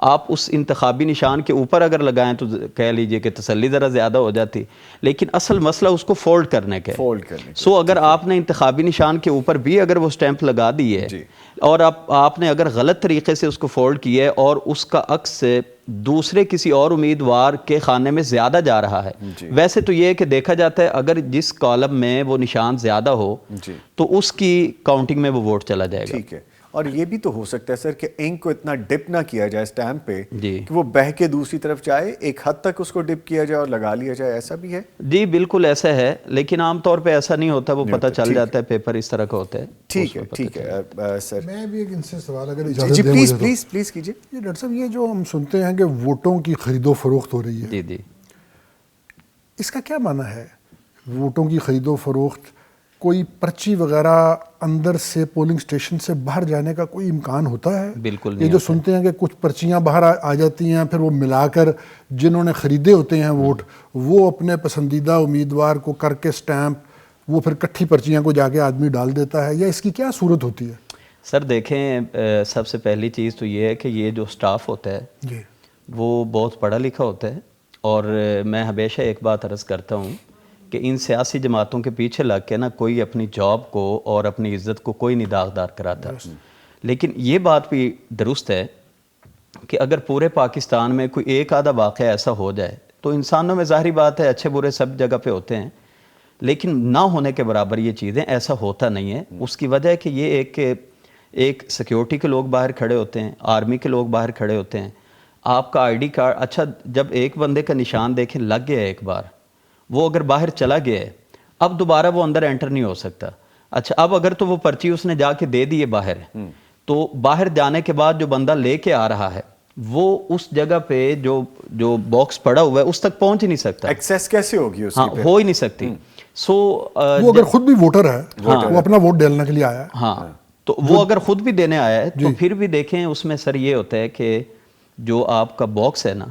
آپ اس انتخابی نشان کے اوپر اگر لگائیں تو کہہ لیجئے کہ تسلی ذرا زیادہ ہو جاتی، لیکن اصل مسئلہ اس کو فولڈ کرنے کا ہے۔ فولڈ کرنے سو اگر آپ نے انتخابی نشان کے اوپر بھی اگر وہ سٹیمپ لگا دی ہے اور آپ نے اگر غلط طریقے سے اس کو فولڈ کیا ہے اور اس کا عکس دوسرے کسی اور امیدوار کے خانے میں زیادہ جا رہا ہے، ویسے تو یہ ہے کہ دیکھا جاتا ہے اگر جس کالم میں وہ نشان زیادہ ہو تو اس کی کاؤنٹنگ میں وہ ووٹ چلا جائے گا۔ ٹھیک ہے، اور یہ بھی تو ہو سکتا ہے سر کہ انک کو اتنا ڈپ نہ کیا جائے سٹیمپ پہ جی کہ وہ بہہ کے دوسری طرف جائے، ایک حد تک اس کو ڈپ کیا جائے اور لگا لیا جائے، ایسا بھی ہے؟ جی بالکل ایسا ہے، لیکن عام طور پہ ایسا نہیں ہوتا، وہ پتہ چل جاتا ہے، پیپر اس طرح کا ہوتا ہے۔ ٹھیک ہے، ٹھیک ہے سر۔ میں بھی ایک ان سے سوال اگر جی اجازت جی، دیں پلیز مجھے تو۔ پلیز پلیز کیجئے۔ یہ ڈاکٹر صاحب، یہ جو ہم سنتے ہیں کہ ووٹوں کی خرید و فروخت ہو رہی ہے، جی جی، اس کا کیا معنی ہے؟ ووٹوں کی خرید و فروخت، کوئی پرچی وغیرہ اندر سے پولنگ سٹیشن سے باہر جانے کا کوئی امکان ہوتا ہے؟ بالکل یہ نہیں جو سنتے ہیں کہ کچھ پرچیاں باہر آ جاتی ہیں، پھر وہ ملا کر جنہوں نے خریدے ہوتے ہیں ووٹ، وہ اپنے پسندیدہ امیدوار کو کر کے سٹیمپ، وہ پھر کٹھی پرچیاں کو جا کے آدمی ڈال دیتا ہے، یا اس کی کیا صورت ہوتی ہے؟ سر دیکھیں، سب سے پہلی چیز تو یہ ہے کہ یہ جو سٹاف ہوتا ہے جی، وہ بہت پڑھا لکھا ہوتا ہے، اور میں ہمیشہ ایک بات عرض کرتا ہوں کہ ان سیاسی جماعتوں کے پیچھے لگ کے نا کوئی اپنی جاب کو اور اپنی عزت کو کوئی نہیں داغدار کراتا۔ لیکن یہ بات بھی درست ہے کہ اگر پورے پاکستان میں کوئی ایک آدھا واقعہ ایسا ہو جائے تو انسانوں میں ظاہری بات ہے اچھے برے سب جگہ پہ ہوتے ہیں، لیکن نہ ہونے کے برابر یہ چیزیں، ایسا ہوتا نہیں ہے۔ اس کی وجہ ہے کہ یہ ایک سیکیورٹی کے لوگ باہر کھڑے ہوتے ہیں، آرمی کے لوگ باہر کھڑے ہوتے ہیں، آپ کا آئی ڈی کارڈ، اچھا جب ایک بندے کا نشان دیکھیں لگ گیا ہے ایک بار، وہ اگر باہر چلا گیا ہے اب دوبارہ وہ اندر انٹر نہیں ہو سکتا۔ اچھا اب اگر تو وہ پرچی اس نے جا کے دے دی ہے باہر، تو باہر جانے کے بعد جو بندہ لے کے آ رہا ہے وہ اس جگہ پہ جو باکس پڑا ہوا ہے اس تک پہنچ ہی نہیں سکتا، ایکسیس کیسے ہوگی اس ہاں کی؟ ہو ہی نہیں سکتی۔ سو وہ اگر خود بھی ووٹر ہے، وہ اپنا ووٹ ڈالنے کے لیے آیا ہے، ہاں تو وہ اگر خود بھی دینے آیا ہے تو پھر بھی دیکھیں اس میں سر یہ ہوتا ہے کہ جو آپ کا باکس ہے نا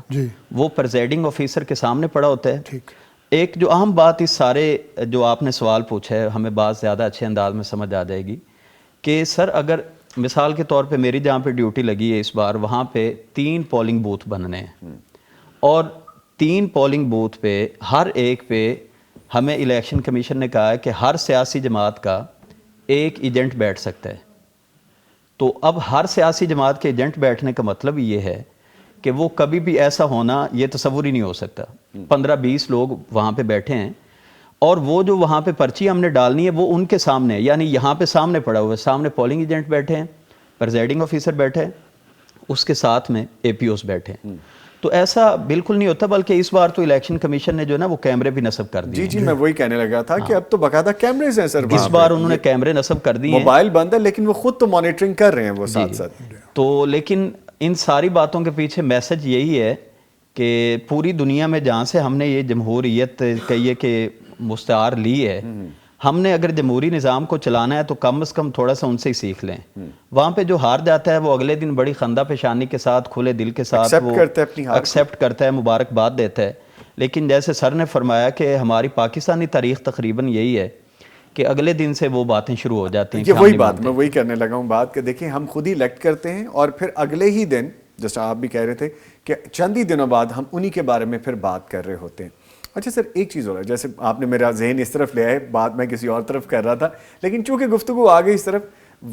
وہ پریزائڈنگ آفیسر کے سامنے پڑا ہوتا ہے۔ ٹھیک، ایک جو اہم بات اس سارے جو آپ نے سوال پوچھا ہے ہمیں بات زیادہ اچھے انداز میں سمجھ آ جائے گی کہ سر اگر مثال کے طور پہ میری جہاں پہ ڈیوٹی لگی ہے اس بار، وہاں پہ 3 پولنگ بوتھ بننے ہیں، اور 3 پولنگ بوتھ پہ ہر ایک پہ ہمیں الیکشن کمیشن نے کہا ہے کہ ہر سیاسی جماعت کا ایک ایجنٹ بیٹھ سکتا ہے. تو اب ہر سیاسی جماعت کے ایجنٹ بیٹھنے کا مطلب یہ ہے کہ وہ کبھی بھی ایسا ہونا یہ تصور ہی نہیں ہو سکتا. 15-20 لوگ وہاں پہ بیٹھے ہیں، اور وہ جو وہاں پہ پرچی ہم نے ڈالنی ہے وہ ان کے سامنے، یعنی یہاں پہ سامنے پڑا ہوا ہے، سامنے پولنگ ایجنٹ بیٹھے ہیں، پریزائڈنگ آفیسر بیٹھے ہیں، اس کے ساتھ میں اے پی اوز بیٹھے ہیں. تو ایسا بالکل نہیں ہوتا، بلکہ اس بار تو الیکشن کمیشن نے جو ہے نا وہ کیمرے بھی نصب کر دیے. جی میں وہی کہنے لگا تھا کہ اب تو باقاعدہ کیمرز ہیں سر. اس بار انہوں نے کیمرے نصب کر دیے ہیں. موبائل بند ہے لیکن وہ خود تو مانیٹرنگ کر رہے ہیں وہ ساتھ ساتھ. تو لیکن ان ساری باتوں کے پیچھے میسج یہی ہے کہ پوری دنیا میں جہاں سے ہم نے یہ جمہوریت کہیے کہ مستعار لی ہے، ہم نے اگر جمہوری نظام کو چلانا ہے تو کم از کم تھوڑا سا ان سے ہی سیکھ لیں. وہاں پہ جو ہار جاتا ہے وہ اگلے دن بڑی خندہ پیشانی کے ساتھ، کھلے دل کے ساتھ وہ ایکسیپٹ کرتا ہے، مبارکباد دیتا ہے. لیکن جیسے سر نے فرمایا کہ ہماری پاکستانی تاریخ تقریباً یہی ہے کہ اگلے دن سے وہ باتیں شروع ہو جاتی ہیں. یہ وہی بات میں وہی کرنے لگا ہوں بات کہ دیکھیں ہم خود ہی الیکٹ کرتے ہیں اور پھر اگلے ہی دن جیسا آپ بھی کہہ رہے تھے کہ چند ہی دنوں بعد ہم انہی کے بارے میں پھر بات کر رہے ہوتے ہیں. اچھا سر ایک چیز ہو رہا ہے، جیسے آپ نے میرا ذہن اس طرف لے آئے، بات میں کسی اور طرف کر رہا تھا، لیکن چونکہ گفتگو آ گئی اس طرف،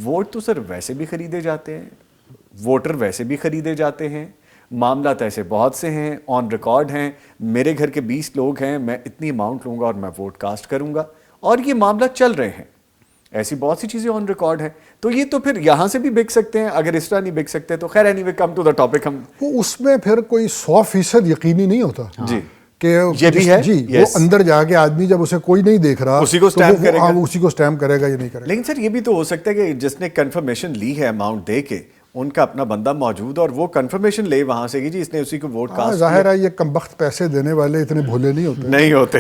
ووٹ تو سر ویسے بھی خریدے جاتے ہیں، ووٹر ویسے بھی خریدے جاتے ہیں، معاملات ایسے بہت سے ہیں، آن ریکارڈ ہیں، میرے گھر کے 20 لوگ ہیں، میں اتنی اماؤنٹ لوں گا اور میں ووٹ کاسٹ کروں گا، اور یہ معاملات چل رہے ہیں. ایسی بہت سی چیزیں آن ریکارڈ ہیں. تو یہ تو پھر یہاں سے بھی بک سکتے ہیں، اگر اس طرح نہیں بک سکتے تو خیر anyway come to the topic. ہم وہ اس میں پھر کوئی 100% یقینی نہیں ہوتا جی کہ یہ بھی ہے جی وہ اندر جا کے آدمی جب اسے کوئی نہیں دیکھ رہا اسی کو سٹیمپ کرے گا، اسی کو سٹیمپ کرے گا یا نہیں کرے گا. لیکن سر یہ بھی تو ہو سکتا ہے کہ جس نے کنفرمیشن لی ہے اماؤنٹ دے کے، ان کا اپنا بندہ موجود اور وہ کنفرمیشن لے وہاں سے کہ جی اس نے اسی کو ووٹ کاسٹ. ظاہر ہے یہ کم بخت پیسے دینے والے اتنے بھولے نہیں ہوتے.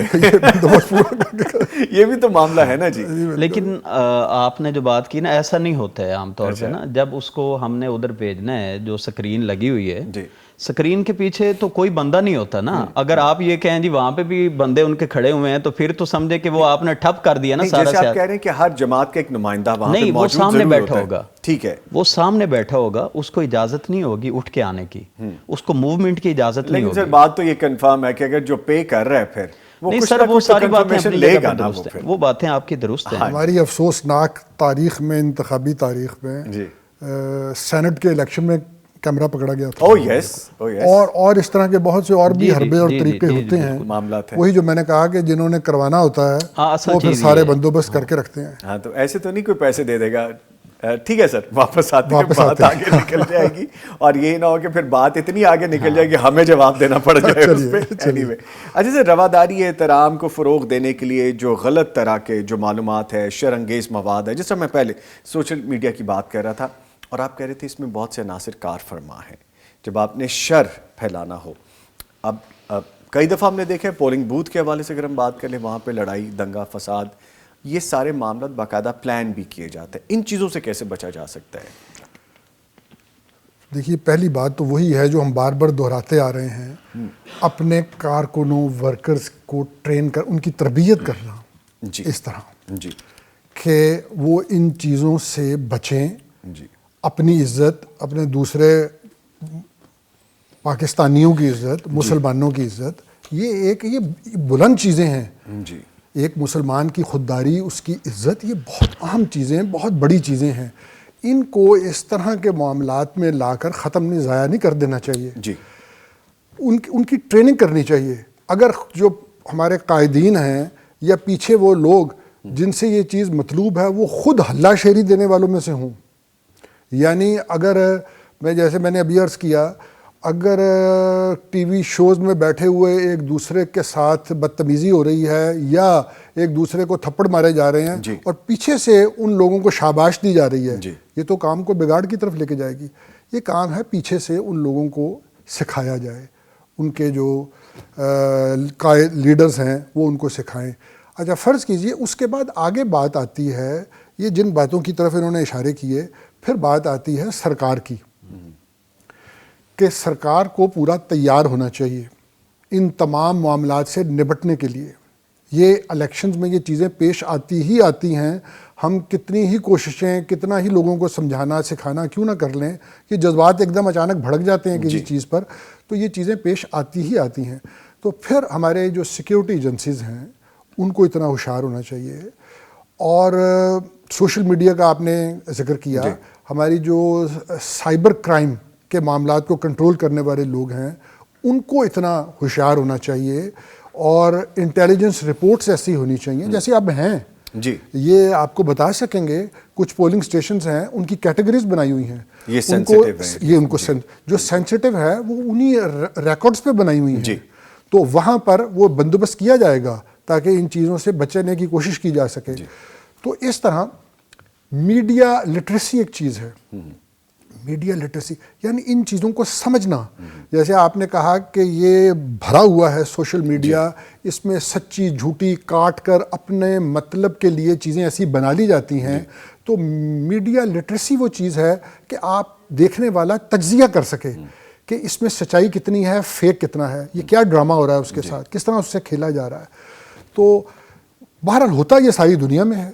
یہ بھی تو معاملہ ہے نا جی. لیکن آپ نے جو بات کی نا، ایسا نہیں ہوتا ہے عام طور پہ نا. جب اس کو ہم نے ادھر بھیجنا ہے، جو سکرین لگی ہوئی ہے، سکرین کے پیچھے تو کوئی بندہ نہیں ہوتا نا. اگر آپ یہ کہیں جی وہاں پہ بھی بندے ان کے کھڑے ہوئے ہیں تو پھر تو سمجھے کہ وہ آپ نے ٹھپ کر دیا نا سارا. جیسے آپ کہہ رہے ہیں کہ ہر جماعت کا ایک نمائندہ وہاں پہ نہیں، وہ موجود سامنے ضرور بیٹھا ہوگا. ٹھیک ہے، وہ سامنے بیٹھا ہوگا، اس کو اجازت نہیں ہوگی اٹھ کے آنے کی، اس کو موومنٹ کی اجازت نہیں ہوگی. لیکن سر بات تو یہ کنفرم ہے کہ اگر جو پے کر رہا ہے پھر نہیں سر، وہ ساری باتیں اپنی جگہ پر درست ہیں، وہ باتیں آپ کی درست ہیں. ہماری افسوسناک تاریخ میں، انتخابی تاریخ میں سینٹ کے الیکشن میں کیمرہ پکڑا گیا تھا، اور اس طرح کے بہت سے اور بھی حربے اور طریقے ہوتے ہیں. وہی جو میں نے کہا کہ جنہوں نے کروانا ہوتا ہے وہ پھر سارے بندوبست کر کے رکھتے ہیں. ہاں تو ایسے تو نہیں کوئی پیسے دے دے گا. ٹھیک ہے سر، واپس آتے ہیں، بات آگے نکل جائے گی اور یہ نہ ہو کہ پھر بات اتنی آگے نکل جائے گی ہمیں جواب دینا پڑ جائے اس پہ. اچھا سر، رواداری احترام کو فروغ دینے کے لیے جو غلط طرح کے جو معلومات ہے، شرانگیز مواد ہے، جس طرح میں پہلے سوشل میڈیا کی بات کر رہا تھا اور آپ کہہ رہے تھے اس میں بہت سے عناصر کار فرما ہیں جب آپ نے شر پھیلانا ہو. اب کئی دفعہ ہم نے دیکھا ہے پولنگ بوتھ کے حوالے سے اگر ہم بات کر لیں، وہاں پہ لڑائی، دنگا فساد، یہ سارے معاملات باقاعدہ پلان بھی کیے جاتے ہیں. ان چیزوں سے کیسے بچا جا سکتا ہے؟ دیکھیے پہلی بات تو وہی ہے جو ہم بار بار دہراتے آ رہے ہیں، اپنے کارکنوں، ورکرز کو ٹرین کر ان کی تربیت کرنا اس طرح کہ وہ ان چیزوں سے بچیں. اپنی عزت، اپنے دوسرے پاکستانیوں کی عزت، مسلمانوں کی عزت، یہ بلند چیزیں ہیں. ایک مسلمان کی خودداری، اس کی عزت، یہ بہت اہم چیزیں ہیں، بہت بڑی چیزیں ہیں. ان کو اس طرح کے معاملات میں لا کر ختم ضائع نہیں کر دینا چاہیے. ان کی ٹریننگ کرنی چاہیے. اگر جو ہمارے قائدین ہیں یا پیچھے وہ لوگ جن سے یہ چیز مطلوب ہے وہ خود ہلا شیری دینے والوں میں سے ہوں، یعنی اگر جیسے میں نے ابھی عرض کیا، اگر ٹی وی شوز میں بیٹھے ہوئے ایک دوسرے کے ساتھ بدتمیزی ہو رہی ہے یا ایک دوسرے کو تھپڑ مارے جا رہے ہیں اور پیچھے سے ان لوگوں کو شاباش دی جا رہی ہے، یہ تو کام کو بگاڑ کی طرف لے کے جائے گی. یہ کام ہے پیچھے سے ان لوگوں کو سکھایا جائے، ان کے جو لیڈرز ہیں وہ ان کو سکھائیں. اچھا فرض کیجئے اس کے بعد آگے بات آتی ہے، یہ جن باتوں کی طرف انہوں نے اشارے کیے، پھر بات آتی ہے سرکار کی، کہ سرکار کو پورا تیار ہونا چاہیے ان تمام معاملات سے نبٹنے کے لیے. یہ الیکشنز میں یہ چیزیں پیش آتی ہی آتی ہیں. ہم کتنی ہی کوششیں، کتنا ہی لوگوں کو سمجھانا سکھانا کیوں نہ کر لیں کہ جذبات ایک دم اچانک بھڑک جاتے ہیں کسی چیز پر، تو یہ چیزیں پیش آتی ہی آتی ہیں. تو پھر ہمارے جو سیکیورٹی ایجنسیز ہیں ان کو اتنا ہوشیار ہونا چاہیے. اور سوشل میڈیا کا آپ نے ذکر کیا، ہماری جو سائبر کرائم کے معاملات کو کنٹرول کرنے والے لوگ ہیں ان کو اتنا ہوشیار ہونا چاہیے، اور انٹیلیجنس رپورٹس ایسی ہونی چاہیے جیسے اب ہیں. یہ آپ کو بتا سکیں گے، کچھ پولنگ سٹیشنز ہیں ان کی کیٹیگریز بنائی ہوئی ہیں، یہ سینسٹیو ہیں، یہ ان کو جو سینسٹیو ہے وہ انہی ریکارڈز پہ بنائی ہوئی ہیں. تو وہاں پر وہ بندوبست کیا جائے گا تاکہ ان چیزوں سے بچنے کی کوشش کی جا سکے. تو اس طرح میڈیا لٹریسی ایک چیز ہے. میڈیا لٹریسی یعنی ان چیزوں کو سمجھنا. جیسے آپ نے کہا کہ یہ بھرا ہوا ہے سوشل میڈیا، اس میں سچی جھوٹی کاٹ کر اپنے مطلب کے لیے چیزیں ایسی بنا لی جاتی ہیں. تو میڈیا لٹریسی وہ چیز ہے کہ آپ دیکھنے والا تجزیہ کر سکے کہ اس میں سچائی کتنی ہے، فیک کتنا ہے، یہ کیا ڈرامہ ہو رہا ہے اس کے ساتھ، کس طرح اس سے کھیلا جا رہا ہے. تو بہرحال ہوتا یہ ساری دنیا میں ہے.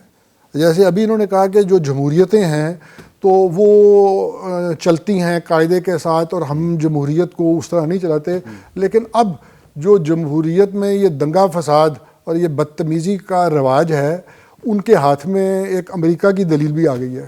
جیسے ابھی انہوں نے کہا کہ جو جمہوریتیں ہیں تو وہ چلتی ہیں قاعدے کے ساتھ اور ہم جمہوریت کو اس طرح نہیں چلاتے، لیکن اب جو جمہوریت میں یہ دنگا فساد اور یہ بدتمیزی کا رواج ہے ان کے ہاتھ میں ایک امریکہ کی دلیل بھی آ گئی ہے.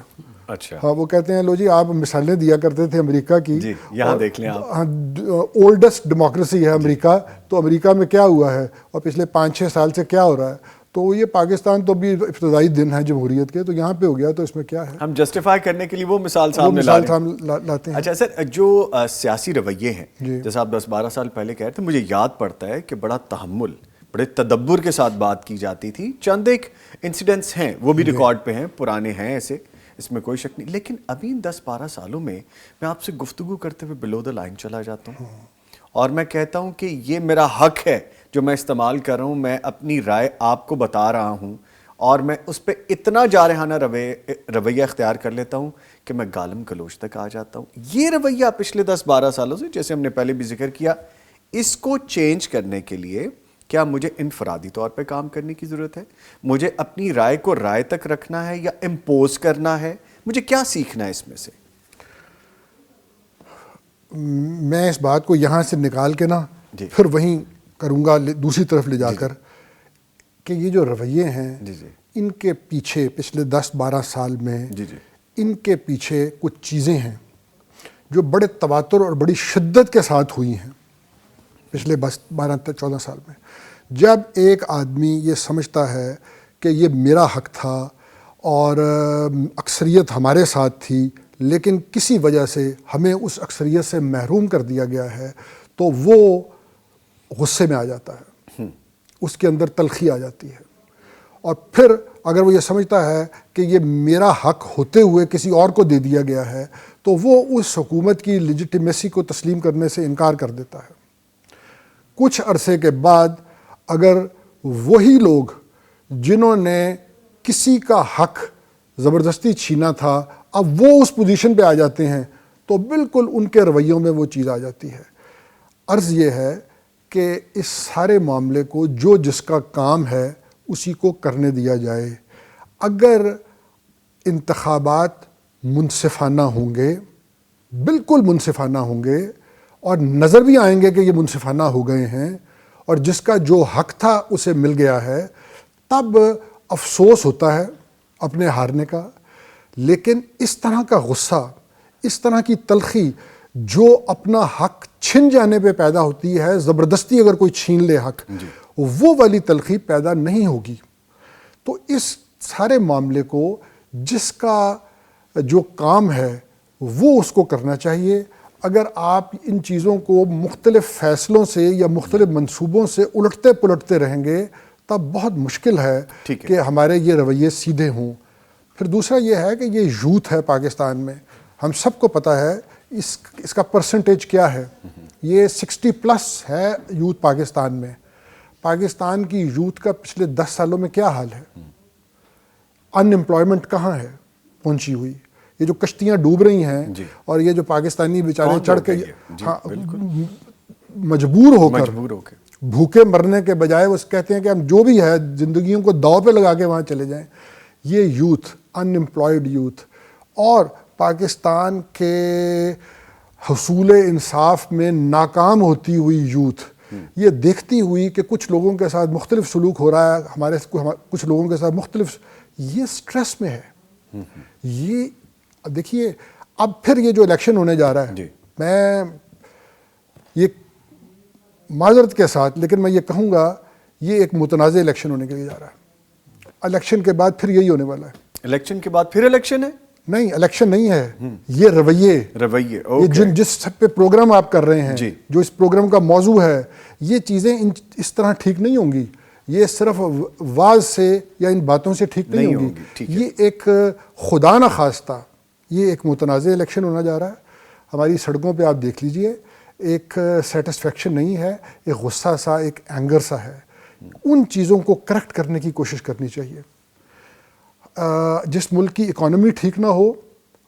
اچھا، ہاں، وہ کہتے ہیں لو جی آپ مثالیں دیا کرتے تھے امریکہ کی، یہاں دیکھ لیں آپ، اولڈسٹ ڈیموکریسی ہے امریکہ، تو امریکہ میں کیا ہوا ہے اور پچھلے 5-6 سال سے کیا ہو رہا ہے. تو یہ پاکستان تو بھی ابتدائی دن ہے جمہوریت کے، تو یہاں پہ ہو گیا، تو اس میں کیا ہے، ہم جسٹیفائی کرنے کے لیے وہ مثال سامنے لاتے ہیں. اچھا سر، جو سیاسی رویے ہیں جیسے آپ 10-12 سال پہلے کہہ رہے تھے، مجھے یاد پڑتا ہے کہ بڑا تحمل، بڑے تدبر کے ساتھ بات کی جاتی تھی. چند ایک انسیڈنٹس ہیں وہ بھی ریکارڈ پہ ہیں، پرانے ہیں ایسے، اس میں کوئی شک نہیں. لیکن ابھی ان 10-12 سالوں میں آپ سے گفتگو کرتے ہوئے بلو دا لائن چلا جاتا ہوں اور میں کہتا ہوں کہ یہ میرا حق ہے جو میں استعمال کر رہا ہوں، میں اپنی رائے آپ کو بتا رہا ہوں، اور میں اس پہ اتنا جارحانہ رویہ اختیار کر لیتا ہوں کہ میں گالم گلوچ تک آ جاتا ہوں. یہ رویہ پچھلے 10-12 سالوں سے، جیسے ہم نے پہلے بھی ذکر کیا، اس کو چینج کرنے کے لیے کیا مجھے انفرادی طور پہ کام کرنے کی ضرورت ہے؟ مجھے اپنی رائے کو رائے تک رکھنا ہے یا امپوز کرنا ہے؟ مجھے کیا سیکھنا ہے اس میں سے؟ میں اس بات کو یہاں سے نکال کے نا پھر وہیں کروں گا دوسری طرف لے جا کر کہ یہ جو رویے ہیں ان کے پیچھے پچھلے 10-12 سال میں ان کے پیچھے کچھ چیزیں ہیں جو بڑے تواتر اور بڑی شدت کے ساتھ ہوئی ہیں پچھلے 12-14 سال میں. جب ایک آدمی یہ سمجھتا ہے کہ یہ میرا حق تھا اور اکثریت ہمارے ساتھ تھی لیکن کسی وجہ سے ہمیں اس اکثریت سے محروم کر دیا گیا ہے، تو وہ غصے میں آ جاتا ہے، اس کے اندر تلخی آ جاتی ہے. اور پھر اگر وہ یہ سمجھتا ہے کہ یہ میرا حق ہوتے ہوئے کسی اور کو دے دیا گیا ہے تو وہ اس حکومت کی لیجیٹیمیسی کو تسلیم کرنے سے انکار کر دیتا ہے. کچھ عرصے کے بعد اگر وہی لوگ جنہوں نے کسی کا حق زبردستی چھینا تھا اب وہ اس پوزیشن پہ آ جاتے ہیں تو بالکل ان کے رویوں میں وہ چیز آ جاتی ہے. عرض یہ ہے کہ اس سارے معاملے کو جو جس کا کام ہے اسی کو کرنے دیا جائے. اگر انتخابات منصفانہ ہوں گے، بالکل منصفانہ ہوں گے، اور نظر بھی آئیں گے کہ یہ منصفانہ ہو گئے ہیں اور جس کا جو حق تھا اسے مل گیا ہے، تب افسوس ہوتا ہے اپنے ہارنے کا. لیکن اس طرح کا غصہ، اس طرح کی تلخی جو اپنا حق چھن جانے پہ پیدا ہوتی ہے، زبردستی اگر کوئی چھین لے حق، وہ والی تلخی پیدا نہیں ہوگی. تو اس سارے معاملے کو جس کا جو کام ہے وہ اس کو کرنا چاہیے. اگر آپ ان چیزوں کو مختلف فیصلوں سے یا مختلف منصوبوں سے الٹتے پلٹتے رہیں گے تب بہت مشکل ہے کہ ہمارے یہ رویے سیدھے ہوں. پھر دوسرا یہ ہے کہ یہ یوتھ ہے پاکستان میں، ہم سب کو پتہ ہے اس کا پرسنٹیج کیا ہے. یہ 60+ ہے یوتھ پاکستان میں. پاکستان کی یوتھ کا پچھلے 10 سالوں میں کیا حال ہے؟ ان امپلائمنٹ کہاں ہے پہنچی ہوئی؟ یہ جو کشتیاں ڈوب رہی ہیں اور یہ جو پاکستانی بیچارے چڑھ کے مجبور ہو کر بھوکے مرنے کے بجائے وہ کہتے ہیں کہ ہم جو بھی ہے زندگیوں کو داؤ پہ لگا کے وہاں چلے جائیں. یہ یوتھ، ان امپلائڈ یوتھ اور پاکستان کے حصول انصاف میں ناکام ہوتی ہوئی یوتھ، یہ دیکھتی ہوئی کہ کچھ لوگوں کے ساتھ مختلف سلوک ہو رہا ہے، کچھ لوگوں کے ساتھ مختلف، یہ سٹریس میں ہے. یہ دیکھیے اب پھر یہ جو الیکشن ہونے جا رہا ہے، میں یہ معذرت کے ساتھ لیکن میں یہ کہوں گا یہ ایک متنازع الیکشن ہونے کے لیے جا رہا ہے. الیکشن کے بعد پھر یہی ہونے والا ہے. الیکشن کے بعد پھر الیکشن ہے؟ نہیں، الیکشن نہیں ہے، یہ رویے یہ جس سب پہ پروگرام آپ کر رہے ہیں، جو اس پروگرام کا موضوع ہے، یہ چیزیں اس طرح ٹھیک نہیں ہوں گی. یہ صرف واز سے یا ان باتوں سے ٹھیک نہیں ہوں گی. یہ ایک خدا نہ خواستہ یہ ایک متنازع الیکشن ہونا جا رہا ہے. ہماری سڑکوں پہ آپ دیکھ لیجئے ایک سیٹسفیکشن نہیں ہے، ایک غصہ سا، ایک اینگر سا ہے. ان چیزوں کو کریکٹ کرنے کی کوشش کرنی چاہیے. جس ملک کی اکانومی ٹھیک نہ ہو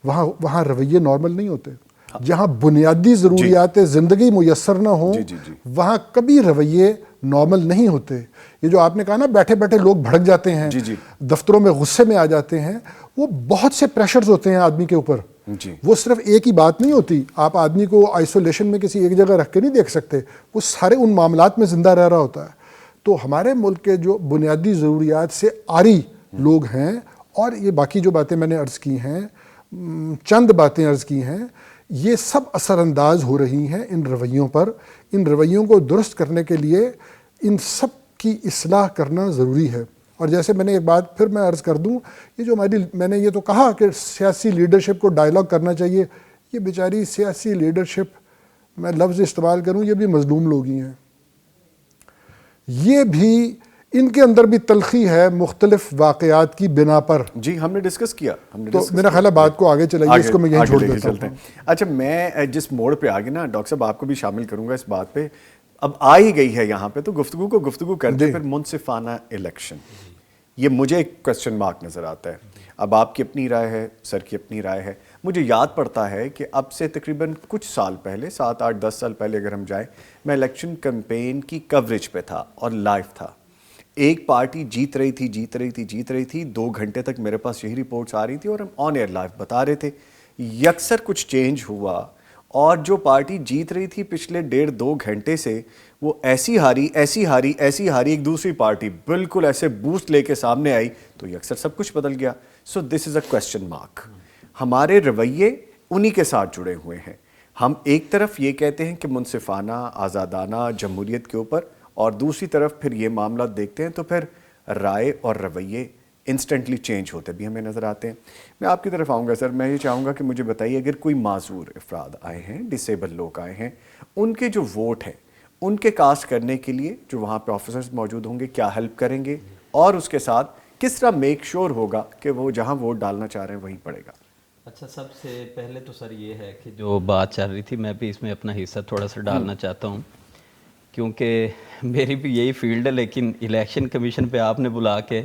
وہاں رویے نارمل نہیں ہوتے. جہاں بنیادی ضروریات زندگی میسر نہ ہوں وہاں کبھی رویے نارمل نہیں ہوتے. یہ جو آپ نے کہا نا بیٹھے بیٹھے لوگ بھڑک جاتے ہیں، دفتروں میں غصے میں آ جاتے ہیں، وہ بہت سے پریشرز ہوتے ہیں آدمی کے اوپر. وہ صرف ایک ہی بات نہیں ہوتی. آپ آدمی کو آئسولیشن میں کسی ایک جگہ رکھ کے نہیں دیکھ سکتے، وہ سارے ان معاملات میں زندہ رہ رہا ہوتا ہے. تو ہمارے ملک کے جو بنیادی ضروریات سے عاری لوگ ہیں، اور یہ باقی جو باتیں میں نے عرض کی ہیں، چند باتیں عرض کی ہیں، یہ سب اثر انداز ہو رہی ہیں ان رویوں پر. ان رویوں کو درست کرنے کے لیے ان سب کی اصلاح کرنا ضروری ہے. اور جیسے میں نے ایک بات پھر میں عرض کر دوں، یہ جو میں نے یہ تو کہا کہ سیاسی لیڈرشپ کو ڈائیلاگ کرنا چاہیے. یہ بیچاری سیاسی لیڈرشپ، میں لفظ استعمال کروں، یہ بھی مظلوم لوگ ہی ہیں. یہ بھی ان کے اندر بھی تلخی ہے مختلف واقعات کی بنا پر. جی ہم نے ڈسکس کیا. تو میرا خیال ہے بات کو آگے چلائیے، اس کو میں یہیں چھوڑ دیتا ہوں. اچھا میں جس موڑ پہ آگے نا ڈاکٹر صاحب آپ کو بھی شامل کروں گا اس بات پہ، اب آ ہی گئی ہے یہاں پہ تو گفتگو کرتے پھر منصفانہ الیکشن. یہ مجھے ایک کوسچن مارک نظر آتا ہے. اب آپ کی اپنی رائے ہے، سر کی اپنی رائے ہے. مجھے یاد پڑتا ہے کہ اب سے تقریباً کچھ سال پہلے، 7 8 10 سال پہلے اگر ہم جائیں، میں الیکشن کمپین کی کوریج پہ تھا اور لائیو تھا. ایک پارٹی جیت رہی تھی 2 گھنٹے تک میرے پاس یہی رپورٹس آ رہی تھی اور ہم آن ایئر لائیو بتا رہے تھے. یکسر کچھ چینج ہوا اور جو پارٹی جیت رہی تھی پچھلے 1.5-2 گھنٹے سے، وہ ایسی ہاری ایک دوسری پارٹی بالکل ایسے بوسٹ لے کے سامنے آئی تو یکسر سب کچھ بدل گیا. سو دس از اے کوسچن مارک. ہمارے رویے انہی کے ساتھ جڑے ہوئے ہیں. ہم ایک طرف یہ کہتے ہیں کہ منصفانہ، آزادانہ جمہوریت کے اوپر، اور دوسری طرف پھر یہ معاملات دیکھتے ہیں تو پھر رائے اور رویے انسٹنٹلی چینج ہوتے بھی ہمیں نظر آتے ہیں. میں آپ کی طرف آؤں گا سر. میں یہ چاہوں گا کہ مجھے بتائیے اگر کوئی معذور افراد آئے ہیں، ڈسیبل لوگ آئے ہیں، ان کے جو ووٹ ہیں ان کے کاسٹ کرنے کے لیے جو وہاں پہ آفیسرز موجود ہوں گے کیا ہیلپ کریں گے، اور اس کے ساتھ کس طرح میک شور ہوگا کہ وہ جہاں ووٹ ڈالنا چاہ رہے ہیں وہیں پڑے گا؟ اچھا، سب سے پہلے تو سر یہ ہے کہ جو بات چل رہی تھی میں بھی اس میں اپنا حصہ تھوڑا سا ڈالنا چاہتا ہوں، کیونکہ میری بھی یہی فیلڈ ہے. لیکن الیکشن کمیشن پہ آپ نے بلا کے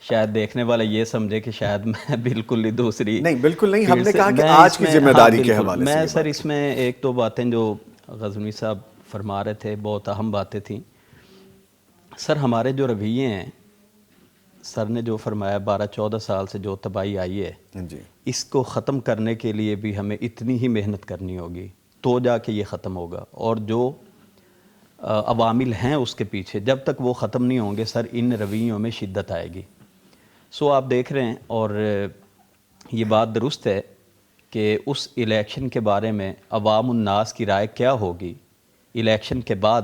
شاید دیکھنے والا یہ سمجھے کہ شاید میں بالکل ہی دوسری. نہیں بالکل نہیں، ہم نے کہا کہ آج کی ذمہ داری کے حوالے سے میں سر اس میں ایک دو باتیں جو غزنوی صاحب فرما رہے تھے بہت اہم باتیں تھیں. سر ہمارے جو رویے ہیں، سر نے جو فرمایا 12-14 سال سے جو تباہی آئی ہے، اس کو ختم کرنے کے لیے بھی ہمیں اتنی ہی محنت کرنی ہوگی تو جا کے یہ ختم ہوگا. اور جو عوامل ہیں اس کے پیچھے، جب تک وہ ختم نہیں ہوں گے سر ان رویوں میں شدت آئے گی. سو آپ دیکھ رہے ہیں، اور یہ بات درست ہے کہ اس الیکشن کے بارے میں عوام الناس کی رائے کیا ہوگی الیکشن کے بعد،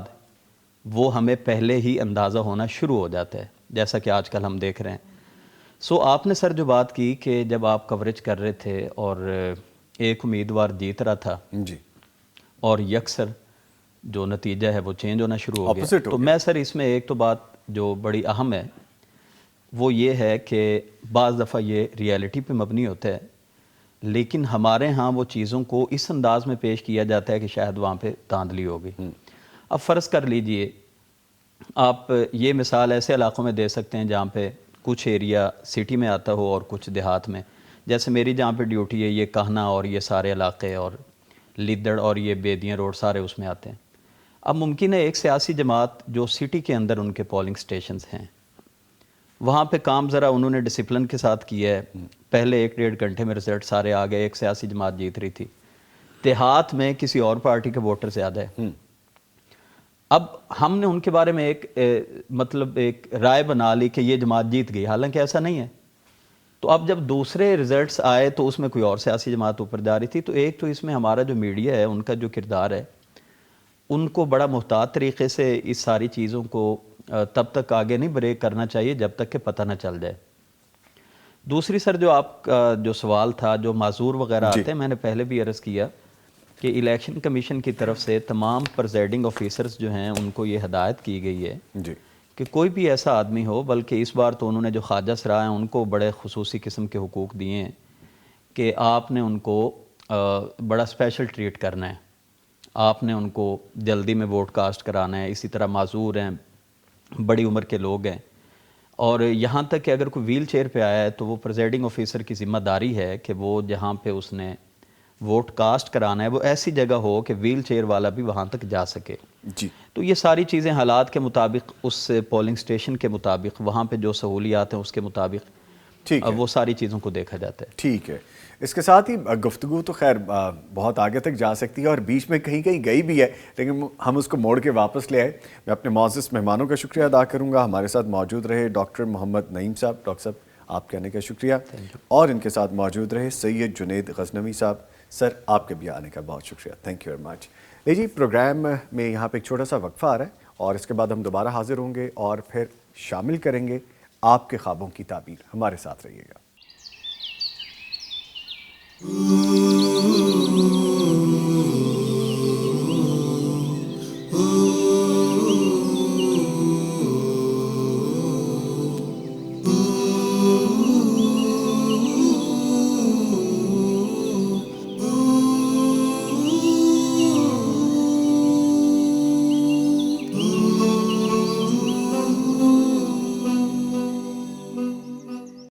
وہ ہمیں پہلے ہی اندازہ ہونا شروع ہو جاتا ہے، جیسا کہ آج کل ہم دیکھ رہے ہیں. سو آپ نے سر جو بات کی کہ جب آپ کوریج کر رہے تھے اور ایک امیدوار جیت رہا تھا اور یکسر جو نتیجہ ہے وہ چینج ہونا شروع ہو گیا، تو میں سر اس میں ایک تو بات جو بڑی اہم ہے وہ یہ ہے کہ بعض دفعہ یہ ریئلٹی پہ مبنی ہوتا ہے، لیکن ہمارے ہاں وہ چیزوں کو اس انداز میں پیش کیا جاتا ہے کہ شاید وہاں پہ دھاندلی ہو گئی. اب فرض کر لیجئے آپ یہ مثال ایسے علاقوں میں دے سکتے ہیں جہاں پہ کچھ ایریا سٹی میں آتا ہو اور کچھ دیہات میں. جیسے میری جہاں پہ ڈیوٹی ہے یہ کہنا اور یہ سارے علاقے اور لیدڑ اور یہ بیدیاں روڈ سارے اس میں آتے ہیں. اب ممکن ہے ایک سیاسی جماعت جو سٹی کے اندر ان کے پولنگ سٹیشنز ہیں وہاں پہ کام ذرا انہوں نے ڈسپلن کے ساتھ کیا ہے. پہلے 1-1.5 گھنٹے میں رزلٹ سارے آ گئے, ایک سیاسی جماعت جیت رہی تھی. دیہات میں کسی اور پارٹی کے ووٹر زیادہ ہے. اب ہم نے ان کے بارے میں ایک رائے بنا لی کہ یہ جماعت جیت گئی, حالانکہ ایسا نہیں ہے. تو اب جب دوسرے رزلٹس آئے تو اس میں کوئی اور سیاسی جماعت اوپر جا رہی تھی. تو ایک تو اس میں ہمارا جو میڈیا ہے ان کا جو کردار ہے, ان کو بڑا محتاط طریقے سے اس ساری چیزوں کو تب تک آگے نہیں بریک کرنا چاہیے جب تک کہ پتہ نہ چل جائے. دوسری سر جو آپ کا جو سوال تھا, جو معذور وغیرہ آتے ہیں, میں نے پہلے بھی عرض کیا کہ الیکشن کمیشن کی طرف سے تمام پریزائڈنگ آفیسرز جو ہیں ان کو یہ ہدایت کی گئی ہے کہ کوئی بھی ایسا آدمی ہو, بلکہ اس بار تو انہوں نے جو خواجہ سرا ہیں ان کو بڑے خصوصی قسم کے حقوق دیے ہیں کہ آپ نے ان کو بڑا اسپیشل ٹریٹ کرنا ہے, آپ نے ان کو جلدی میں ووٹ کاسٹ کرانا ہے. اسی طرح معذور ہیں, بڑی عمر کے لوگ ہیں, اور یہاں تک کہ اگر کوئی ویل چیئر پہ آیا ہے تو وہ پریزائڈنگ آفیسر کی ذمہ داری ہے کہ وہ جہاں پہ اس نے ووٹ کاسٹ کرانا ہے وہ ایسی جگہ ہو کہ ویل چیئر والا بھی وہاں تک جا سکے. تو یہ ساری چیزیں حالات کے مطابق, اس پولنگ سٹیشن کے مطابق, وہاں پہ جو سہولیات ہیں اس کے مطابق وہ ساری چیزوں کو دیکھا جاتا ہے. ٹھیک ہے. اس کے ساتھ ہی گفتگو تو خیر بہت آگے تک جا سکتی ہے اور بیچ میں کہیں کہیں گئی بھی ہے, لیکن ہم اس کو موڑ کے واپس لے آئے. میں اپنے معزز مہمانوں کا شکریہ ادا کروں گا. ہمارے ساتھ موجود رہے ڈاکٹر محمد نعیم صاحب. ڈاکٹر صاحب آپ کے آنے کا شکریہ. اور ان کے ساتھ موجود رہے سید جنید غزنوی صاحب. سر آپ کے بھی آنے کا بہت شکریہ. Thank you very much. جی پروگرام میں یہاں پہ ایک چھوٹا سا وقفہ آ رہا ہے اور اس کے بعد ہم دوبارہ حاضر ہوں گے اور پھر شامل کریں گے آپ کے خوابوں کی تعبیر. ہمارے ساتھ رہیے گا.